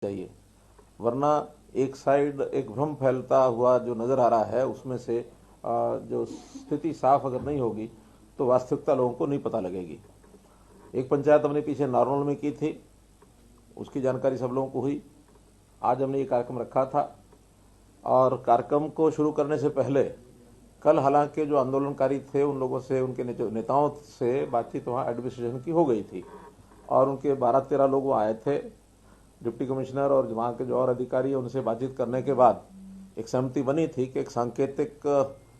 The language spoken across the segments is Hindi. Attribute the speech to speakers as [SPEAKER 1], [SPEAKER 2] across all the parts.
[SPEAKER 1] चाहिए, वरना एक साइड एक भ्रम फैलता हुआ जो नजर आ रहा है उसमें से जो स्थिति साफ अगर नहीं होगी तो वास्तविकता लोगों को नहीं पता लगेगी। एक पंचायत हमने पीछे नारनौल में की थी, उसकी जानकारी सब लोगों को हुई। आज हमने ये कार्यक्रम रखा था और कार्यक्रम को शुरू करने से पहले कल हालांकि जो आंदोलनकारी थे उन लोगों से, उनके नेताओं से बातचीत वहाँ एडमिनिस्ट्रेशन की हो गई थी और उनके 12-13 लोग वो आए थे। डिप्टी कमिश्नर और वहाँ के जो और अधिकारी हैं उनसे बातचीत करने के बाद एक सहमति बनी थी कि एक सांकेतिक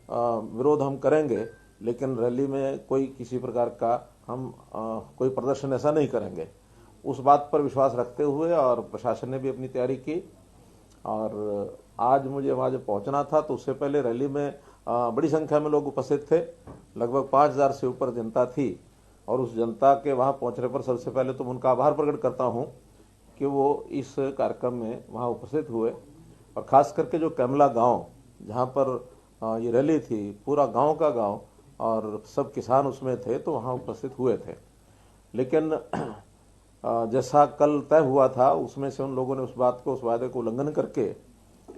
[SPEAKER 1] विरोध हम करेंगे, लेकिन रैली में कोई किसी प्रकार का हम कोई प्रदर्शन ऐसा नहीं करेंगे। उस बात पर विश्वास रखते हुए और प्रशासन ने भी अपनी तैयारी की। और आज मुझे वहाँ जब पहुँचना था तो उससे पहले रैली में बड़ी संख्या में लोग उपस्थित थे, लगभग 5000 से ऊपर जनता थी। और उस जनता के वहाँ पहुँचने पर सबसे पहले तो उनका आभार प्रकट करता हूँ कि वो इस कार्यक्रम में वहाँ उपस्थित हुए। और ख़ास करके जो कैमला गांव जहाँ पर ये रैली थी, पूरा गांव का गांव और सब किसान उसमें थे, तो वहाँ उपस्थित हुए थे। लेकिन जैसा कल तय हुआ था उसमें से उन लोगों ने उस वादे को उल्लंघन करके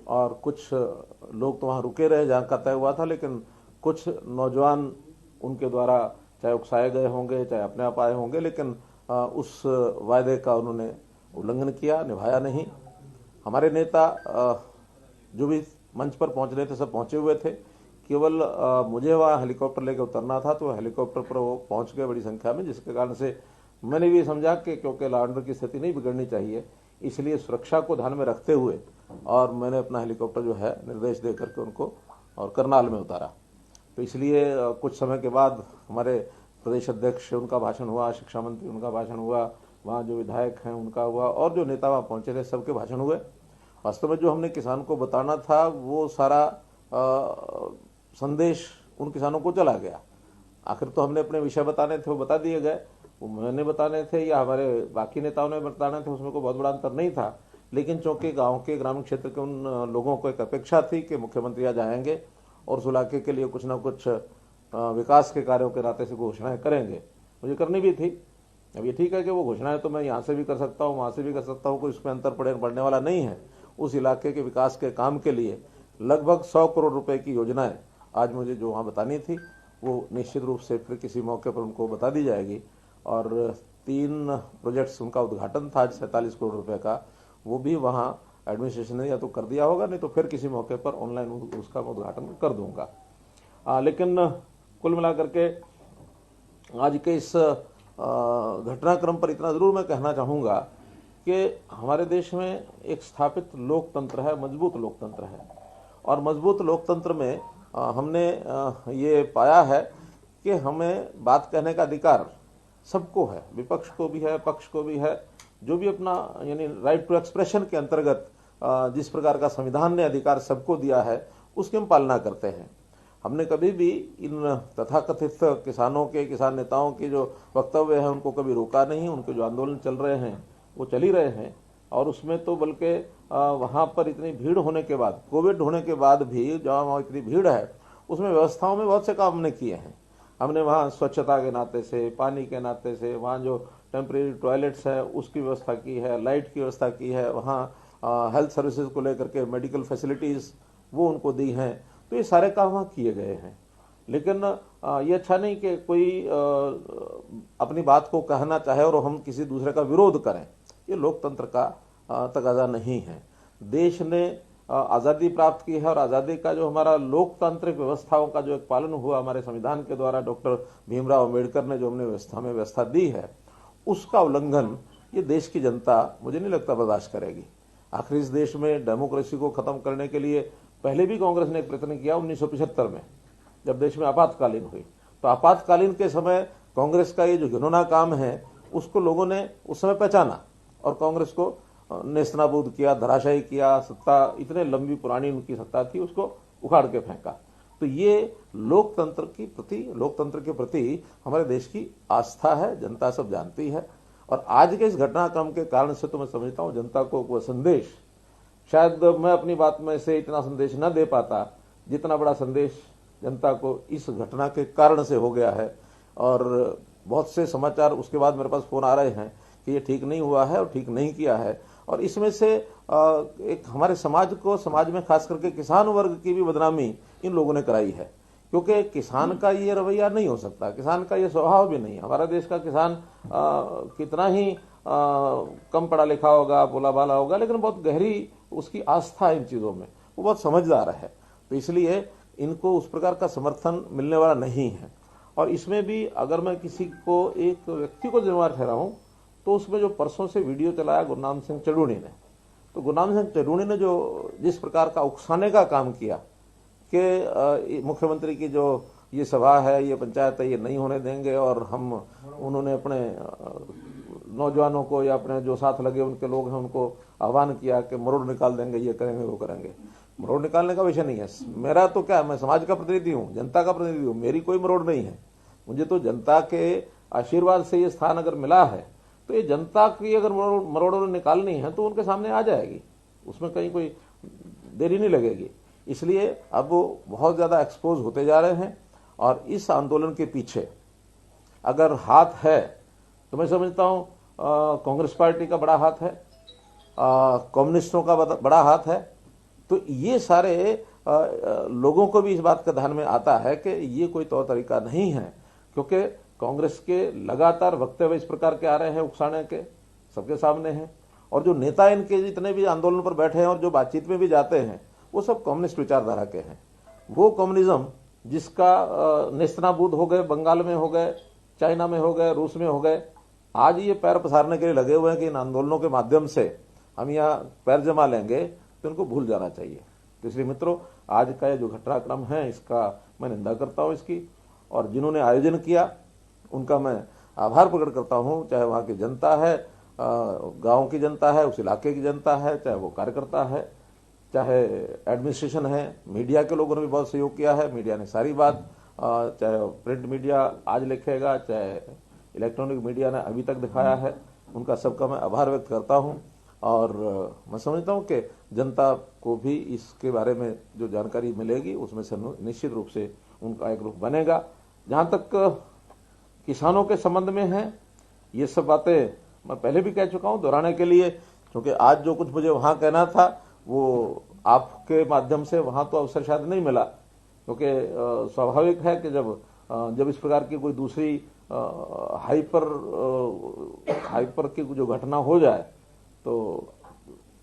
[SPEAKER 1] और कुछ लोग तो वहाँ रुके रहे जहाँ का तय हुआ था, लेकिन कुछ नौजवान उनके द्वारा चाहे उकसाए गए होंगे चाहे अपने आप आए होंगे, लेकिन उस वायदे का उन्होंने उल्लंघन किया, निभाया नहीं। हमारे नेता जो भी मंच पर पहुंच रहे थे सब पहुंचे हुए थे। केवल मुझे वहाँ हेलीकॉप्टर लेकर उतरना था, तो हेलीकॉप्टर पर वो पहुंच गए बड़ी संख्या में, जिसके कारण से मैंने भी समझा कि क्योंकि लॉ एंड ऑर्डर की स्थिति नहीं बिगड़नी चाहिए, इसलिए सुरक्षा को ध्यान में रखते हुए और मैंने अपना हेलीकॉप्टर जो है निर्देश दे करके उनको और करनाल में उतारा। तो इसलिए कुछ समय के बाद हमारे प्रदेश अध्यक्ष उनका भाषण हुआ, शिक्षा मंत्री उनका भाषण हुआ, वहाँ जो विधायक हैं उनका हुआ और जो नेता वहाँ पहुँचे थे सबके भाषण हुए। वास्तव में जो हमने किसान को बताना था वो सारा संदेश उन किसानों को चला गया। आखिर तो हमने अपने विषय बताने थे वो बता दिए गए, वो मैंने बताने थे या हमारे बाकी नेताओं ने बताने थे, उसमें कोई बहुत बड़ा अंतर नहीं था। लेकिन चूंकि गाँव के ग्रामीण क्षेत्र के उन लोगों को एक अपेक्षा थी कि मुख्यमंत्री आज आएंगे और उस इलाके के लिए कुछ न कुछ विकास के कार्यों के नाते से घोषणाएं करेंगे, मुझे करनी भी थी। अब ये ठीक है कि वो घोषणाएं तो मैं यहाँ से भी कर सकता हूँ, वहाँ से भी कर सकता हूँ, कोई उसमें अंतर पड़ने वाला नहीं है। उस इलाके के विकास के काम के लिए लगभग 100 करोड़ रुपए की योजनाएं आज मुझे जो वहाँ बतानी थी वो निश्चित रूप से फिर किसी मौके पर उनको बता दी जाएगी। और 3 प्रोजेक्ट्स उनका उद्घाटन था 47 करोड़ रुपए का, वो भी वहाँ एडमिनिस्ट्रेशन ने या तो कर दिया होगा, नहीं तो फिर किसी मौके पर ऑनलाइन उसका उद्घाटन कर दूंगा। लेकिन कुल मिलाकर के आज के इस घटनाक्रम पर इतना जरूर मैं कहना चाहूँगा कि हमारे देश में एक स्थापित लोकतंत्र है, मजबूत लोकतंत्र है। और मजबूत लोकतंत्र में हमने ये पाया है कि हमें बात कहने का अधिकार सबको है, विपक्ष को भी है, पक्ष को भी है। जो भी अपना यानी राइट टू एक्सप्रेशन के अंतर्गत जिस प्रकार का संविधान ने अधिकार सबको दिया है उसकी हम पालना करते हैं। हमने कभी भी इन तथाकथित किसानों के, किसान नेताओं के जो वक्तव्य हैं उनको कभी रोका नहीं। उनके जो आंदोलन चल रहे हैं वो चल ही रहे हैं। और उसमें तो बल्कि वहाँ पर इतनी भीड़ होने के बाद, कोविड होने के बाद भी जहाँ वहाँ इतनी भीड़ है, उसमें व्यवस्थाओं में बहुत से काम हमने किए हैं। हमने वहाँ स्वच्छता के नाते से, पानी के नाते से, वहाँ जो टेम्परेरी टॉयलेट्स है उसकी व्यवस्था की है, लाइट की व्यवस्था की है, वहाँ हेल्थ सर्विसेज को लेकर के मेडिकल फैसिलिटीज़ वो उनको दी हैं। तो ये सारे काम वहाँ किए गए हैं। लेकिन ये अच्छा नहीं कि कोई अपनी बात को कहना चाहे और हम किसी दूसरे का विरोध करें, ये लोकतंत्र का तकाजा नहीं है। देश ने आज़ादी प्राप्त की है और आज़ादी का जो हमारा लोकतांत्रिक व्यवस्थाओं का जो एक पालन हुआ हमारे संविधान के द्वारा, डॉक्टर भीमराव अम्बेडकर ने जो हमने व्यवस्था दी है, उसका उल्लंघन ये देश की जनता मुझे नहीं लगता बर्दाश्त करेगी। आखिर इस देश में डेमोक्रेसी को खत्म करने के लिए पहले भी कांग्रेस ने एक प्रयत्न किया 1975 में, जब देश में आपातकालीन हुई। तो आपातकालीन के समय कांग्रेस का ये जो घिनौना काम है उसको लोगों ने उस समय पहचाना और कांग्रेस को नेस्तनाबूद किया, धराशायी किया। सत्ता इतने लंबी पुरानी उनकी सत्ता थी, उसको उखाड़ के फेंका। तो ये लोकतंत्र के प्रति हमारे देश की आस्था है, जनता सब जानती है। और आज के इस घटनाक्रम के कारण से तो मैं समझता हूँ जनता को वो संदेश, शायद मैं अपनी बात में से इतना संदेश न दे पाता जितना बड़ा संदेश जनता को इस घटना के कारण से हो गया है। और बहुत से समाचार उसके बाद मेरे पास फोन आ रहे हैं कि ये ठीक नहीं हुआ है और ठीक नहीं किया है। और इसमें से एक हमारे समाज में खास करके किसान वर्ग की भी बदनामी इन लोगों ने कराई है, क्योंकि किसान का ये रवैया नहीं हो सकता, किसान का ये स्वभाव भी नहीं है। हमारा देश का किसान कितना ही कम पढ़ा लिखा होगा, बोला बाला होगा, लेकिन बहुत गहरी उसकी आस्था है इन चीजों में, वो बहुत समझदार है। तो इसलिए इनको उस प्रकार का समर्थन मिलने वाला नहीं है। और इसमें भी अगर मैं किसी को, एक व्यक्ति को जिम्मेवार ठहराऊं, तो उसमें जो परसों से वीडियो चलाया गुरनाम सिंह चढ़ूनी ने, तो गुरनाम सिंह चढ़ूनी ने जो जिस प्रकार का उकसाने का काम किया कि मुख्यमंत्री की जो ये सभा है, ये पंचायत है, ये नहीं होने देंगे, और हम, उन्होंने अपने नौजवानों को या अपने जो साथ लगे उनके लोग हैं उनको आह्वान किया कि मरोड़ निकाल देंगे, ये करेंगे, वो करेंगे। मरोड़ निकालने का विषय नहीं है मेरा, तो क्या, मैं समाज का प्रतिनिधि हूं, जनता का प्रतिनिधि हूं, मेरी कोई मरोड़ नहीं है। मुझे तो जनता के आशीर्वाद से ये स्थान अगर मिला है, तो ये जनता की अगर मरोड़ निकालनी है तो उनके सामने आ जाएगी, उसमें कहीं कोई देरी नहीं लगेगी। इसलिए अब वो बहुत ज्यादा एक्सपोज होते जा रहे हैं, और इस आंदोलन के पीछे अगर हाथ है तो मैं समझता हूं कांग्रेस पार्टी का बड़ा हाथ है, कम्युनिस्टों का बड़ा हाथ है। तो ये सारे लोगों को भी इस बात का ध्यान में आता है कि ये कोई तौर तरीका नहीं है, क्योंकि कांग्रेस के लगातार वक्तव्य इस प्रकार के आ रहे हैं, उकसाने के, सबके सामने हैं। और जो नेता इनके जितने भी आंदोलन पर बैठे हैं और जो बातचीत में भी जाते हैं, वो सब कम्युनिस्ट विचारधारा के हैं। वो कम्युनिज्म जिसका नेस्तनाबूद हो गए, बंगाल में हो गए, चाइना में हो गए, रूस में हो गए, आज ये पैर पसारने के लिए लगे हुए हैं कि इन आंदोलनों के माध्यम से हम यहाँ पैर जमा लेंगे, तो इनको भूल जाना चाहिए। तो इसलिए मित्रों, आज का ये जो घटनाक्रम है, इसका मैं निंदा करता हूँ इसकी, और जिन्होंने आयोजन किया उनका मैं आभार प्रकट करता हूँ, चाहे वहाँ की जनता है, गांव की जनता है, उस इलाके की जनता है, चाहे वो कार्यकर्ता है, चाहे एडमिनिस्ट्रेशन है, मीडिया के लोगों ने भी बहुत सहयोग किया है। मीडिया ने सारी बात, चाहे प्रिंट मीडिया आज लिखेगा, चाहे इलेक्ट्रॉनिक मीडिया ने अभी तक दिखाया है, उनका सबका मैं आभार व्यक्त करता हूं। और मैं समझता हूं कि जनता को भी इसके बारे में जो जानकारी मिलेगी उसमें से निश्चित रूप से उनका एक रूप बनेगा। जहां तक किसानों के संबंध में है, ये सब बातें मैं पहले भी कह चुका हूं, दोहराने के लिए, क्योंकि आज जो कुछ मुझे वहां कहना था वो आपके माध्यम से वहां तो अवसर शायद नहीं मिला, क्योंकि स्वाभाविक है कि जब इस प्रकार की कोई दूसरी हाइपर की जो घटना हो जाए तो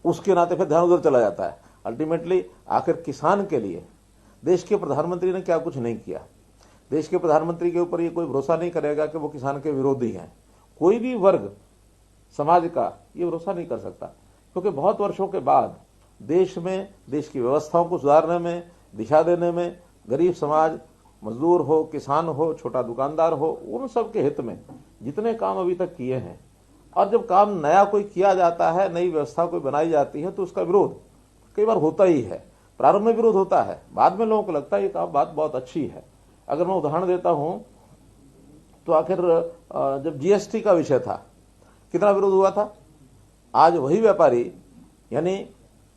[SPEAKER 1] उसके नाते फिर ध्यान उधर चला जाता है। अल्टीमेटली आखिर किसान के लिए देश के प्रधानमंत्री ने क्या कुछ नहीं किया। देश के प्रधानमंत्री के ऊपर ये कोई भरोसा नहीं करेगा कि वो किसान के विरोधी हैं। कोई भी वर्ग समाज का ये भरोसा नहीं कर सकता, क्योंकि बहुत वर्षों के बाद देश में, देश की व्यवस्थाओं को सुधारने में, दिशा देने में, गरीब समाज, मजदूर हो, किसान हो, छोटा दुकानदार हो, उन सब के हित में जितने काम अभी तक किए हैं, और जब काम नया कोई किया जाता है, नई व्यवस्था कोई बनाई जाती है, तो उसका विरोध कई बार होता ही है। प्रारंभ में विरोध होता है, बाद में लोगों को लगता है ये काम बात बहुत अच्छी है। अगर मैं उदाहरण देता हूं तो आखिर जब जीएसटी का विषय था, कितना विरोध हुआ था। आज वही व्यापारी, यानी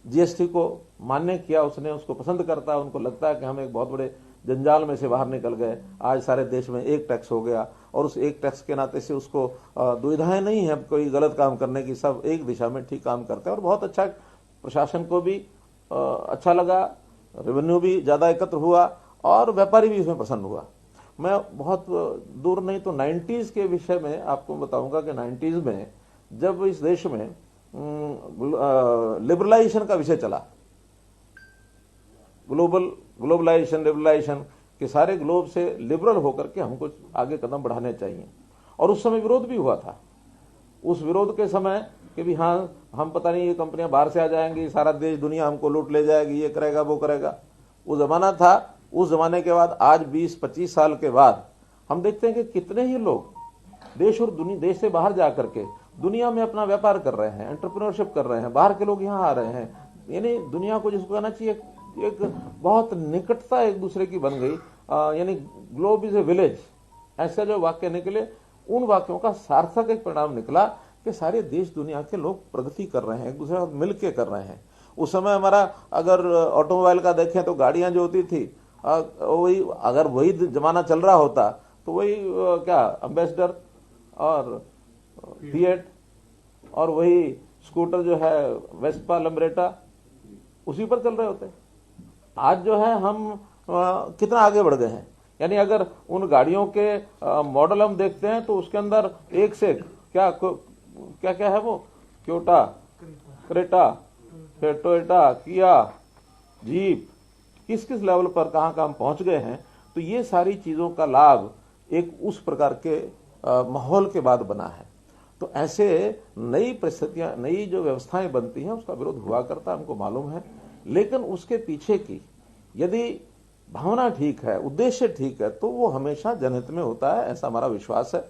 [SPEAKER 1] जीएसटी को मान्य किया, उसने उसको पसंद करता है, उनको लगता है कि हम एक बहुत बड़े जंजाल में से बाहर निकल गए। आज सारे देश में एक टैक्स हो गया, और उस एक टैक्स के नाते से उसको दुविधाएं नहीं है कोई गलत काम करने की, सब एक दिशा में ठीक काम करते हैं। और बहुत अच्छा, प्रशासन को भी अच्छा लगा, रेवेन्यू भी ज्यादा एकत्र हुआ, और व्यापारी भी इसमें प्रसन्न हुआ। मैं बहुत दूर नहीं तो 90s के विषय में आपको बताऊंगा कि 90s में जब इस देश में लिबरलाइजेशन का विषय चला, ग्लोबलाइजेशन, लिबरलाइजेशन के सारे ग्लोब से लिबरल होकर के हमको आगे कदम बढ़ाने चाहिए। और उस समय विरोध भी हुआ था। उस विरोध के समय कि भी हाँ, हम पता नहीं ये कंपनियां बाहर से आ जाएंगी, सारा देश दुनिया हमको लूट ले जाएगी, ये करेगा वो करेगा, वो जमाना था। उस जमाने के बाद आज 20-25 साल के बाद हम देखते हैं कि कितने ही लोग देश और देश से बाहर जाकर के दुनिया में अपना व्यापार कर रहे हैं, एंटरप्रेन्योरशिप कर रहे हैं, बाहर के लोग यहाँ आ रहे हैं। यानी दुनिया को जिसको कहना चाहिए एक बहुत निकटता एक दूसरे की बन गई, यानी ग्लोब इज ए विलेज, ऐसा जो वाक्य निकले, उन वाक्यों का सार्थक एक परिणाम निकला कि सारे देश दुनिया के लोग प्रगति कर रहे हैं, एक दूसरे साथ मिलकर कर रहे हैं। उस समय हमारा अगर ऑटोमोबाइल का देखें तो गाड़ियां जो होती थी, वही अगर वही जमाना चल रहा होता तो वही क्या एम्बेसडर और फिएट और वही स्कूटर जो है वेस्पा लम्ब्रेटा उसी पर चल रहे होते हैं। आज जो है हम कितना आगे बढ़ गए हैं। यानी अगर उन गाड़ियों के मॉडल हम देखते हैं तो उसके अंदर एक से क्या क्या क्या है वो, क्योटा, क्रेटा, फिर टोयोटा, किया, जीप, किस किस लेवल पर कहां कहां पहुंच गए हैं। तो ये सारी चीजों का लाभ एक उस प्रकार के माहौल के बाद बना है। तो ऐसे नई परिस्थितियां, नई जो व्यवस्थाएं बनती हैं उसका विरोध हुआ करता, हमको मालूम है। लेकिन उसके पीछे की यदि भावना ठीक है, उद्देश्य ठीक है, तो वो हमेशा जनहित में होता है, ऐसा हमारा विश्वास है।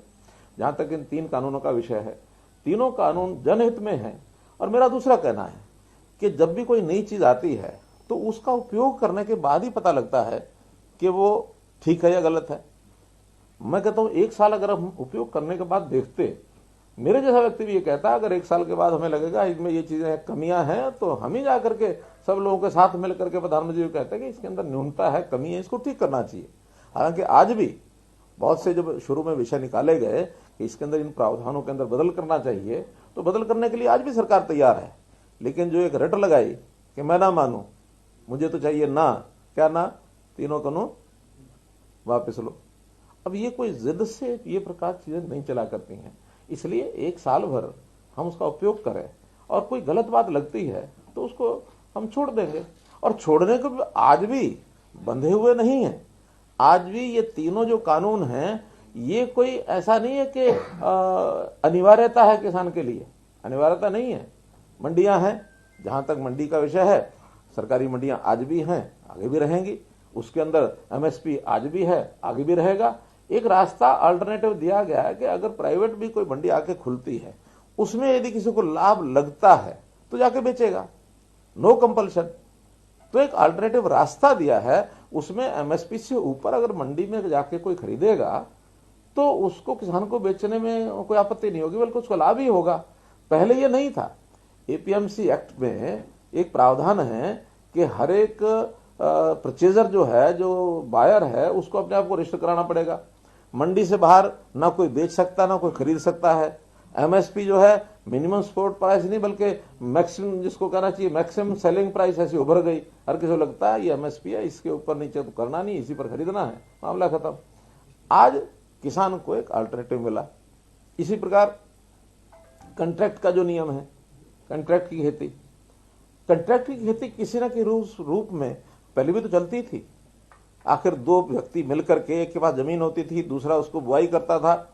[SPEAKER 1] जहां तक इन 3 कानूनों का विषय है, तीनों कानून जनहित में है। और मेरा दूसरा कहना है कि जब भी कोई नई चीज आती है तो उसका उपयोग करने के बाद ही पता लगता है कि वो ठीक है या गलत है। मैं कहता हूं 1 साल अगर हम उपयोग करने के बाद देखते, मेरे जैसा व्यक्ति भी ये कहता है अगर 1 साल के बाद हमें लगेगा इसमें ये चीजें कमियां हैं तो हम ही जाकर के सब लोगों के साथ मिलकर के प्रधानमंत्री जी कहते हैं कि इसके अंदर न्यूनता है, कमी है, इसको ठीक करना चाहिए। हालांकि आज भी बहुत से जब शुरू में विषय निकाले गए कि इसके अंदर इन प्रावधानों के अंदर बदल करना चाहिए, तो बदल करने के लिए आज भी सरकार तैयार है। लेकिन जो एक रट लगाई कि मैं ना मानू, मुझे तो चाहिए ना, क्या ना, तीनों कानून वापस लो। अब ये कोई जिद से ये प्रकार चीजें नहीं चला करती हैं। इसलिए 1 साल भर हम उसका उपयोग करें और कोई गलत बात लगती है तो उसको हम छोड़ देंगे। और छोड़ने को भी आज भी बंधे हुए नहीं है। आज भी ये तीनों जो कानून हैं, ये कोई ऐसा नहीं है कि अनिवार्यता है किसान के लिए, अनिवार्यता नहीं है। मंडियां हैं, जहां तक मंडी का विषय है, सरकारी मंडियां आज भी हैं, आगे भी रहेंगी। उसके अंदर एमएसपी आज भी है, आगे भी रहेगा। एक रास्ता अल्टरनेटिव दिया गया है कि अगर प्राइवेट भी कोई मंडी आके खुलती है, उसमें यदि किसी को लाभ लगता है तो जाके बेचेगा, नो कंपल्शन। तो एक अल्टरनेटिव रास्ता दिया है, उसमें एमएसपी से ऊपर अगर मंडी में जाके कोई खरीदेगा तो उसको, किसान को बेचने में कोई आपत्ति नहीं होगी, बल्कि उसको लाभ ही होगा। पहले ये नहीं था। एपीएमसी एक्ट में एक प्रावधान है कि हर एक परचेजर जो है, जो बायर है, उसको अपने आप को रजिस्टर कराना पड़ेगा। मंडी से बाहर ना कोई बेच सकता, ना कोई खरीद सकता है। एमएसपी जो है मिनिमम सपोर्ट प्राइस नहीं, बल्कि मैक्सिमम, जिसको कहना चाहिए मैक्सिमम सेलिंग प्राइस, ऐसी उभर गई। हर किसी को लगता है ये एमएसपी है, इसके ऊपर नीचे तो करना नहीं, इसी पर खरीदना है, मामला खत्म। आज किसान को एक अल्टरनेटिव मिला। इसी प्रकार कंट्रैक्ट का जो नियम है, कंट्रैक्ट की खेती, कंट्रैक्ट की खेती किसी न किसी रूप में पहले भी तो चलती थी। आखिर 2 व्यक्ति मिलकर के, एक के पास जमीन होती थी, दूसरा उसको बुआई करता था।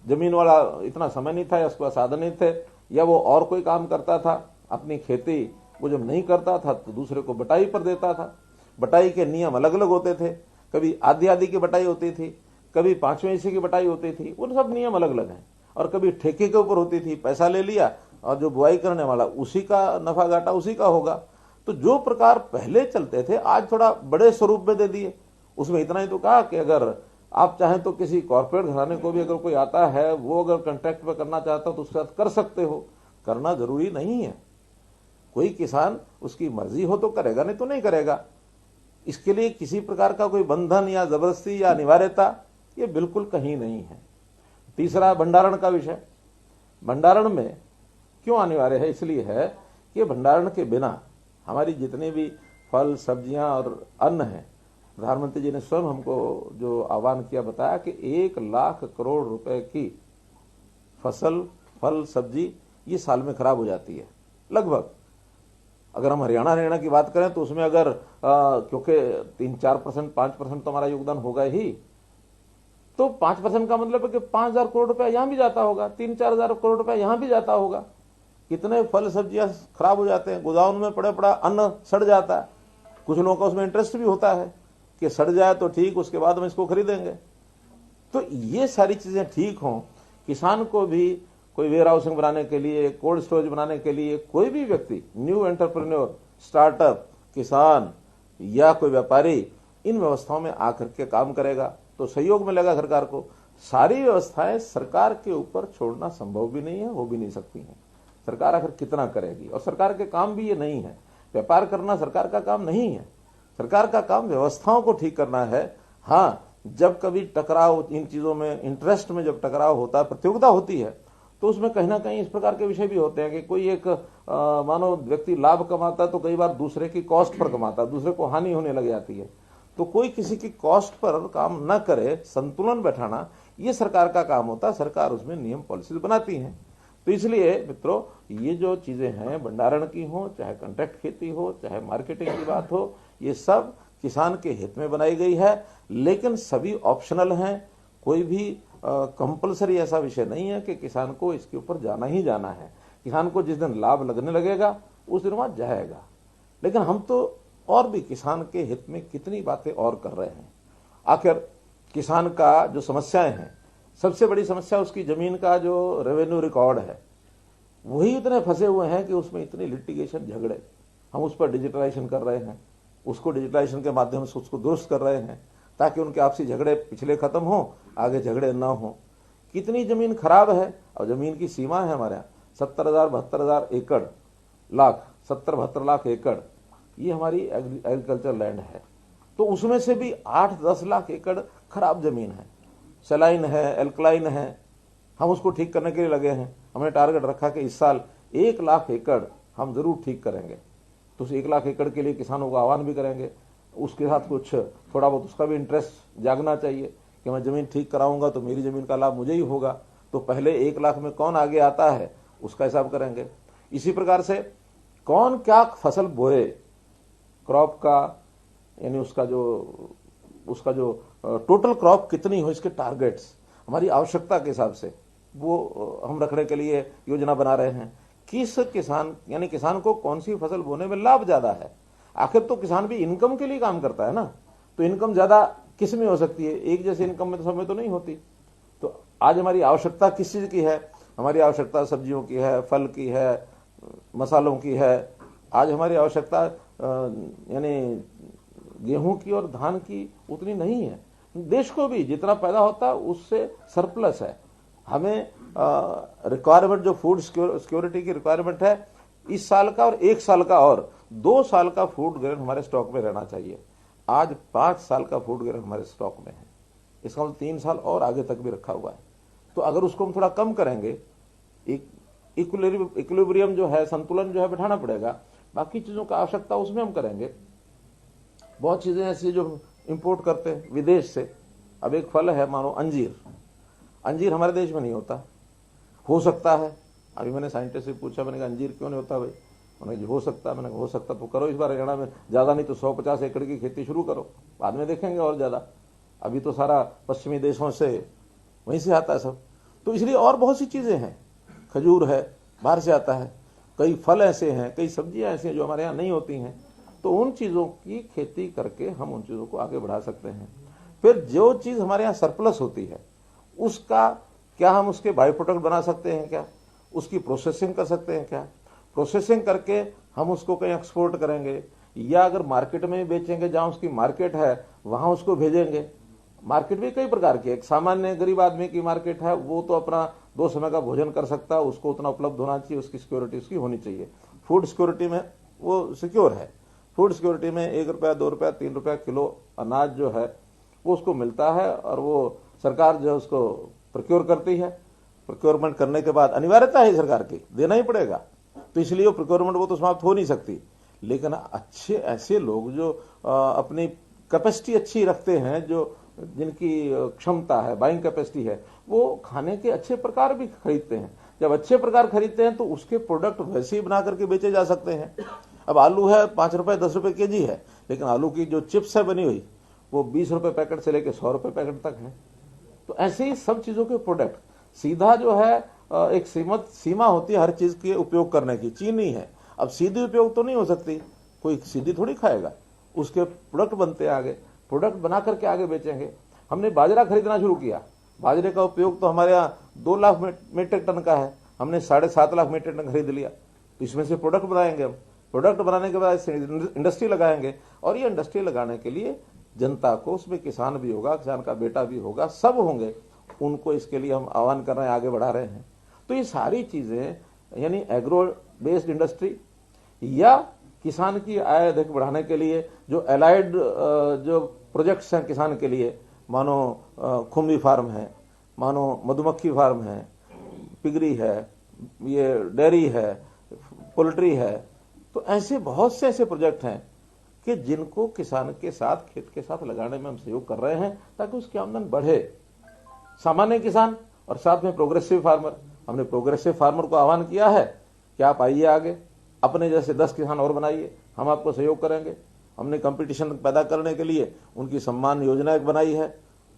[SPEAKER 1] जमीन वाला इतना समय नहीं था या उसके पास साधन नहीं थे, या वो और कोई काम करता था अपनी खेती, वो जब नहीं करता था तो दूसरे को बटाई पर देता था। बटाई के नियम अलग अलग होते थे, कभी आधी आधी की बटाई होती थी, कभी 5वें हिस्से की बटाई होती थी, वो सब नियम अलग अलग हैं। और कभी ठेके के ऊपर होती थी, पैसा ले लिया और जो बुआई करने वाला उसी का नफा घाटा उसी का होगा। तो जो प्रकार पहले चलते थे आज थोड़ा बड़े स्वरूप में दे दिए। उसमें इतना ही तो कहा कि अगर आप चाहें तो किसी कॉर्पोरेट घराने को भी अगर कोई आता है, वो अगर कॉन्ट्रैक्ट पे करना चाहता हो तो उसके साथ कर सकते हो, करना जरूरी नहीं है। कोई किसान उसकी मर्जी हो तो करेगा, नहीं तो नहीं करेगा। इसके लिए किसी प्रकार का कोई बंधन या जबरदस्ती या अनिवार्यता ये बिल्कुल कहीं नहीं है। तीसरा, भंडारण का विषय। भंडारण में क्यों अनिवार्य है? इसलिए है कि भंडारण के बिना हमारी जितने भी फल, सब्जियां और अन्न है, प्रधानमंत्री जी ने स्वयं हमको जो आह्वान किया, बताया कि 1 लाख करोड़ रुपए की फसल, फल, सब्जी ये साल में खराब हो जाती है लगभग। अगर हम हरियाणा की बात करें तो उसमें अगर क्योंकि 3-4%, 5% तो हमारा योगदान होगा ही, तो 5% का मतलब है कि 5,000 करोड़ रुपया यहां भी जाता होगा, 3-4 हजार करोड़ रुपया यहां भी जाता होगा। कितने फल सब्जियां खराब हो जाते हैं, गोदाम में पड़े पड़ा अन्न सड़ जाता है। कुछ लोगों का उसमें इंटरेस्ट भी होता है कि सड़ जाए तो ठीक, उसके बाद हम इसको खरीदेंगे। तो ये सारी चीजें ठीक हों, किसान को भी कोई वेयर हाउसिंग बनाने के लिए, कोल्ड स्टोरेज बनाने के लिए, कोई भी व्यक्ति, न्यू एंटरप्रेन्योर, स्टार्टअप, किसान या कोई व्यापारी इन व्यवस्थाओं में आकर के काम करेगा तो सहयोग मिलेगा सरकार को। सारी व्यवस्थाएं सरकार के ऊपर छोड़ना संभव भी नहीं है, हो भी नहीं सकती हैं। सरकार आखिर कितना करेगी? और सरकार के काम भी ये नहीं है। व्यापार करना सरकार का काम नहीं है। सरकार का काम व्यवस्थाओं को ठीक करना है। हाँ, जब कभी टकराव, इन चीजों में, इंटरेस्ट में जब टकराव होता है, प्रतियोगिता होती है, तो उसमें कहीं ना कहीं इस प्रकार के विषय भी होते हैं कि कोई एक मानो व्यक्ति लाभ कमाता है तो कई बार दूसरे की कॉस्ट पर कमाता है, दूसरे को हानि होने लग जाती है। तो कोई किसी की कॉस्ट पर काम न करे, संतुलन बैठाना ये सरकार का काम होता है। सरकार उसमें नियम पॉलिसीज बनाती है। तो इसलिए मित्रों, ये जो चीजें हैं, भंडारण की हो, चाहे कॉन्ट्रैक्ट खेती हो, चाहे मार्केटिंग की बात हो, ये सब किसान के हित में बनाई गई है, लेकिन सभी ऑप्शनल हैं। कोई भी कंपलसरी ऐसा विषय नहीं है कि किसान को इसके ऊपर जाना ही जाना है। किसान को जिस दिन लाभ लगने लगेगा उस दिन वहां जाएगा। लेकिन हम तो और भी किसान के हित में कितनी बातें और कर रहे हैं। आखिर किसान का जो समस्याएं हैं, सबसे बड़ी समस्या उसकी जमीन का जो रेवेन्यू रिकॉर्ड है, वही इतने फंसे हुए हैं कि उसमें इतनी लिटिगेशन, झगड़े। हम उस पर डिजिटलाइजेशन कर रहे हैं, उसको डिजिटलाइजेशन के माध्यम से उसको दुरुस्त कर रहे हैं ताकि उनके आपसी झगड़े पिछले खत्म हो, आगे झगड़े ना हो। कितनी जमीन खराब है, और जमीन की सीमा है हमारे यहाँ 70,000 72,000 एकड़, 70-72 लाख एकड़, ये हमारी एग्रीकल्चर लैंड है। तो उसमें से भी 8-10 लाख एकड़ खराब जमीन है, सलाइन है, एल्कलाइन है। हम उसको ठीक करने के लिए लगे हैं। हमने टारगेट रखा कि इस साल 1 लाख एकड़ हम जरूर ठीक करेंगे। तो उस 1 लाख एकड़ के लिए किसानों को आह्वान भी करेंगे। उसके साथ कुछ थोड़ा बहुत उसका भी इंटरेस्ट जागना चाहिए कि मैं जमीन ठीक कराऊंगा तो मेरी जमीन का लाभ मुझे ही होगा। तो पहले 1 लाख में कौन आगे आता है उसका हिसाब करेंगे। इसी प्रकार से कौन क्या फसल बोए, क्रॉप का, यानी उसका जो टोटल क्रॉप कितनी हो, इसके टारगेट्स हमारी आवश्यकता के हिसाब से वो हम रखने के लिए योजना बना रहे हैं। किस किसान, यानी किसान को कौन सी फसल बोने में लाभ ज्यादा है। आखिर तो किसान भी इनकम के लिए काम करता है ना, तो इनकम ज्यादा किस में हो सकती है, एक जैसे इनकम में तो सब में तो नहीं होती। तो आज हमारी आवश्यकता किस चीज की है, हमारी आवश्यकता सब्जियों की है, फल की है, मसालों की है। आज हमारी आवश्यकता यानी गेहूं की और धान की उतनी नहीं है। देश को भी जितना पैदा होता है उससे सरप्लस है। हमें रिक्वायरमेंट जो फूड सिक्योरिटी की रिक्वायरमेंट है इस साल का और 1 साल का और 2 साल का फूड ग्रेन हमारे स्टॉक में रहना चाहिए। आज 5 साल का फूड ग्रेन हमारे स्टॉक में है, इसका मतलब 3 साल और आगे तक भी रखा हुआ है। तो अगर उसको हम थोड़ा कम करेंगे, इक्विलिब्रियम जो है, संतुलन जो है बैठाना पड़ेगा। बाकी चीजों का आवश्यकता उसमें हम करेंगे। बहुत चीजें ऐसी जो इंपोर्ट करते हैं विदेश से। अब एक फल है मानो अंजीर, अंजीर हमारे देश में नहीं होता, हो सकता है। अभी मैंने साइंटिस्ट से पूछा, मैंने कहा अंजीर क्यों नहीं होता भाई, उन्होंने हो सकता है। मैंने कहा हो सकता तो करो इस बार हरियाणा में, ज्यादा नहीं तो 150 एकड़ की खेती शुरू करो, बाद में देखेंगे और ज्यादा। अभी तो सारा पश्चिमी देशों से वहीं से आता है सब। तो इसलिए और बहुत सी चीजें हैं, खजूर है बाहर से आता है, कई फल ऐसे हैं, कई सब्जियां ऐसी हैं जो हमारे यहाँ नहीं होती हैं। तो उन चीजों की खेती करके हम उन चीजों को आगे बढ़ा सकते हैं। फिर जो चीज हमारे यहाँ सरप्लस होती है उसका क्या हम उसके बाई प्रोडक्ट बना सकते हैं, क्या उसकी प्रोसेसिंग कर सकते हैं, क्या प्रोसेसिंग करके हम उसको कहीं एक्सपोर्ट करेंगे, या अगर मार्केट में बेचेंगे, जहां उसकी मार्केट है वहां उसको भेजेंगे। मार्केट भी कई प्रकार की, एक सामान्य गरीब आदमी की मार्केट है, वो तो अपना 2 समय का भोजन कर सकता है, उसको उतना उपलब्ध होना चाहिए, उसकी सिक्योरिटी उसकी होनी चाहिए। फूड सिक्योरिटी में वो सिक्योर है। फूड सिक्योरिटी में 1 रुपया 2 रुपया 3 रुपया किलो अनाज जो है वो उसको मिलता है, और वो सरकार जो है उसको प्रोक्योर करती है। प्रोक्योरमेंट करने के बाद अनिवार्यता है सरकार की, देना ही पड़ेगा। तो इसलिए वो प्रोक्योरमेंट वो तो समाप्त हो नहीं सकती। लेकिन अच्छे ऐसे लोग जो अपनी कैपेसिटी अच्छी रखते हैं, जो जिनकी क्षमता है, बाइंग कैपेसिटी है, वो खाने के अच्छे प्रकार भी खरीदते हैं। जब अच्छे प्रकार खरीदते हैं तो उसके प्रोडक्ट वैसे ही बना करके बेचे जा सकते हैं। अब आलू है 5 रुपए 10 रुपए केजी है, लेकिन आलू की जो चिप्स है बनी हुई वो 20 रुपए पैकेट से लेकर 100 रुपए पैकेट तक है। तो ऐसे ही सब चीजों के प्रोडक्ट सीधा जो है एक सीमा होती है हर चीज के उपयोग करने की, चीनी है। अब सीधी उपयोग तो नहीं हो सकती, कोई सीधी थोड़ी खाएगा, उसके प्रोडक्ट बनते आगे, प्रोडक्ट बना करके आगे बेचेंगे। हमने बाजरा खरीदना शुरू किया, बाजरे का उपयोग तो हमारे यहाँ 2 लाख मीट्रिक टन का है, हमने 7.5 लाख मीट्रिक टन खरीद लिया। तो इसमें से प्रोडक्ट बनाएंगे हम, प्रोडक्ट बनाने के बाद इंडस्ट्री लगाएंगे, और ये इंडस्ट्री लगाने के लिए जनता को, उसमें किसान भी होगा, किसान का बेटा भी होगा, सब होंगे, उनको इसके लिए हम आह्वान कर रहे हैं, आगे बढ़ा रहे हैं। तो ये सारी चीजें यानी एग्रो बेस्ड इंडस्ट्री या किसान की आय अधिक बढ़ाने के लिए जो एलाइड जो प्रोजेक्ट्स हैं किसान के लिए, मानो खुम्बी फार्म है, मानो मधुमक्खी फार्म है, पिगरी है, ये डेयरी है, पोल्ट्री है। तो ऐसे बहुत से ऐसे प्रोजेक्ट हैं कि जिनको किसान के साथ, खेत के साथ लगाने में हम सहयोग कर रहे हैं ताकि उसकी आमदन बढ़े। सामान्य किसान और साथ में प्रोग्रेसिव फार्मर, हमने प्रोग्रेसिव फार्मर को आह्वान किया है कि आप आइए आगे, अपने जैसे 10 किसान और बनाइए, हम आपको सहयोग करेंगे। हमने कंपटीशन पैदा करने के लिए उनकी सम्मान योजना एक बनाई है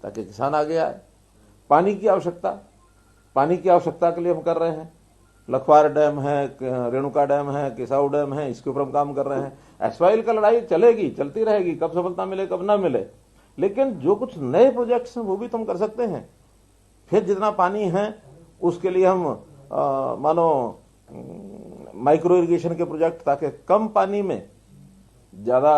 [SPEAKER 1] ताकि किसान आगे आए। पानी की आवश्यकता के लिए हम कर रहे हैं। लखवार डैम है, रेणुका डैम है, किसाऊ डैम है, इसके ऊपर हम काम कर रहे हैं। एसवाइल का लड़ाई चलेगी, चलती रहेगी, कब सफलता मिले कब ना मिले, लेकिन जो कुछ नए प्रोजेक्ट्स हैं वो भी तो हम कर सकते हैं। फिर जितना पानी है उसके लिए हम मानो माइक्रो इरिगेशन के प्रोजेक्ट, ताकि कम पानी में ज्यादा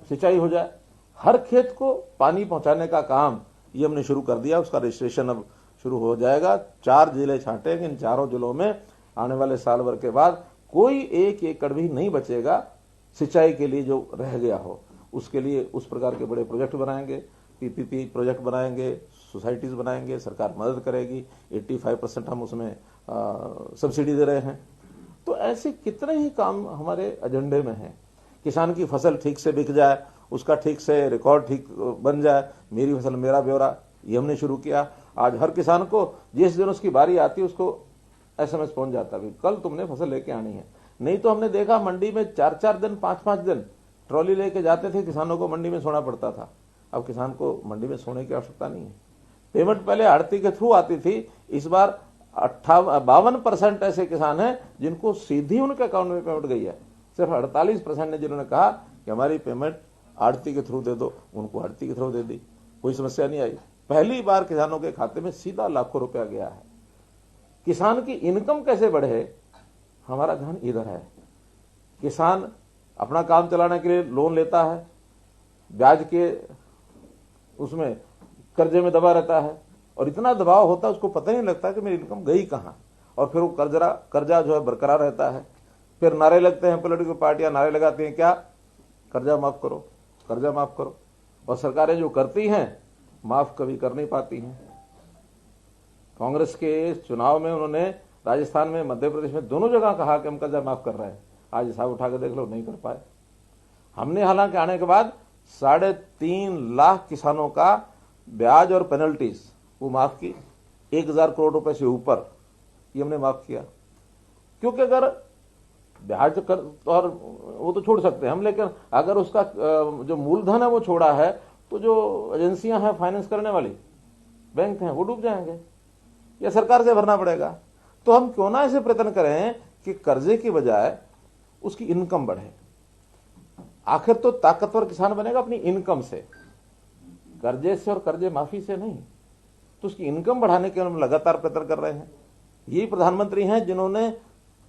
[SPEAKER 1] सिंचाई हो जाए। हर खेत को पानी पहुंचाने का काम ये हमने शुरू कर दिया, उसका रजिस्ट्रेशन अब शुरू हो जाएगा। 4 जिले छांटेंगे, इन चारों जिलों में आने वाले साल भर के बाद कोई 1 एकड़ भी नहीं बचेगा सिंचाई के लिए जो रह गया हो। उसके लिए उस प्रकार के बड़े प्रोजेक्ट बनाएंगे, पीपीपी प्रोजेक्ट बनाएंगे, सोसाइटीज बनाएंगे, सरकार मदद करेगी। 85% हम उसमें सब्सिडी दे रहे हैं। तो ऐसे कितने ही काम हमारे एजेंडे में हैं। किसान की फसल ठीक से बिक जाए, उसका ठीक से रिकॉर्ड ठीक बन जाए, मेरी फसल मेरा ब्यौरा, ये हमने शुरू किया। आज हर किसान को जिस दिन उसकी बारी आती है उसको एसएमएस पहुंच जाता है, कल तुमने फसल लेके आनी है। नहीं तो हमने देखा मंडी में 4-4 दिन 5-5 दिन ट्रॉली लेके जाते थे, किसानों को मंडी में सोना पड़ता था। अब किसान को मंडी में सोने की आवश्यकता नहीं है। पेमेंट पहले आड़ती के थ्रू आती थी, इस बार 52% ऐसे किसान हैं जिनको सीधी उनके अकाउंट में पेमेंट गई है। सिर्फ 48% ने जिन्होंने कहा कि हमारी पेमेंट आड़ती के थ्रू दे दो, उनको आड़ती के थ्रू दे दी, कोई समस्या नहीं आई। पहली बार किसानों के खाते में सीधा लाखों रुपया गया है। किसान की इनकम कैसे बढ़े, हमारा ध्यान इधर है। किसान अपना काम चलाने के लिए लोन लेता है, ब्याज के उसमें कर्जे में दबा रहता है, और इतना दबाव होता है उसको पता नहीं लगता कि मेरी इनकम गई कहां। और फिर वो कर्जा जो है बरकरार रहता है। फिर नारे लगते हैं, पॉलिटिकल पार्टियां नारे लगाती हैं, क्या कर्जा माफ करो, कर्जा माफ करो। और सरकारें जो करती हैं माफ कभी कर नहीं पाती हैं। कांग्रेस के चुनाव में उन्होंने राजस्थान में, मध्य प्रदेश में, दोनों जगह कहा कि हम कर्जा माफ कर रहे हैं। आज हिसाब उठा के देख लो, नहीं कर पाए। हमने हालांकि आने के बाद 3.5 लाख किसानों का ब्याज और पेनल्टीज वो माफ की, 1000 करोड़ रुपए से ऊपर ये हमने माफ किया। क्योंकि अगर ब्याज कर और वो तो छोड़ सकते हैं हम, लेकिन अगर उसका जो मूलधन है वो छोड़ा है तो जो एजेंसियां हैं फाइनेंस करने वाली, बैंक हैं, वो डूब जाएंगे या सरकार से भरना पड़ेगा। तो हम क्यों ना ऐसे प्रयत्न करें कि कर्जे की बजाय उसकी इनकम बढ़े। आखिर तो ताकतवर किसान बनेगा अपनी इनकम से, कर्जे से और कर्जे माफी से नहीं। तो उसकी इनकम बढ़ाने के लिए हम लगातार प्रयत्न कर रहे हैं। यही प्रधानमंत्री हैं जिन्होंने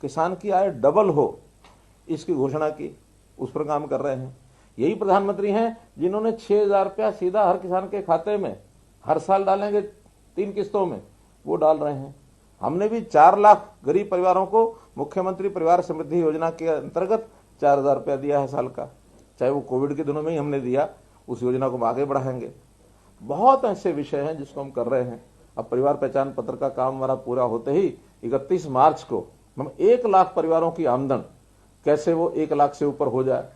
[SPEAKER 1] किसान की आय डबल हो इसकी घोषणा की, उस पर काम कर रहे हैं। यही प्रधानमंत्री हैं जिन्होंने 6000 रुपया सीधा हर किसान के खाते में हर साल डालेंगे 3 किस्तों में, वो डाल रहे हैं। हमने भी 4 लाख गरीब परिवारों को मुख्यमंत्री परिवार समृद्धि योजना के अंतर्गत 4000 रुपया दिया है साल का, चाहे वो कोविड के दिनों में ही हमने दिया। उस योजना को हम आगे बढ़ाएंगे। बहुत ऐसे विषय हैं जिसको हम कर रहे हैं। अब परिवार पहचान पत्र का काम हमारा पूरा होते ही 31 मार्च को हम 1 लाख परिवारों की आमदन कैसे वो 1 लाख से ऊपर हो जाए।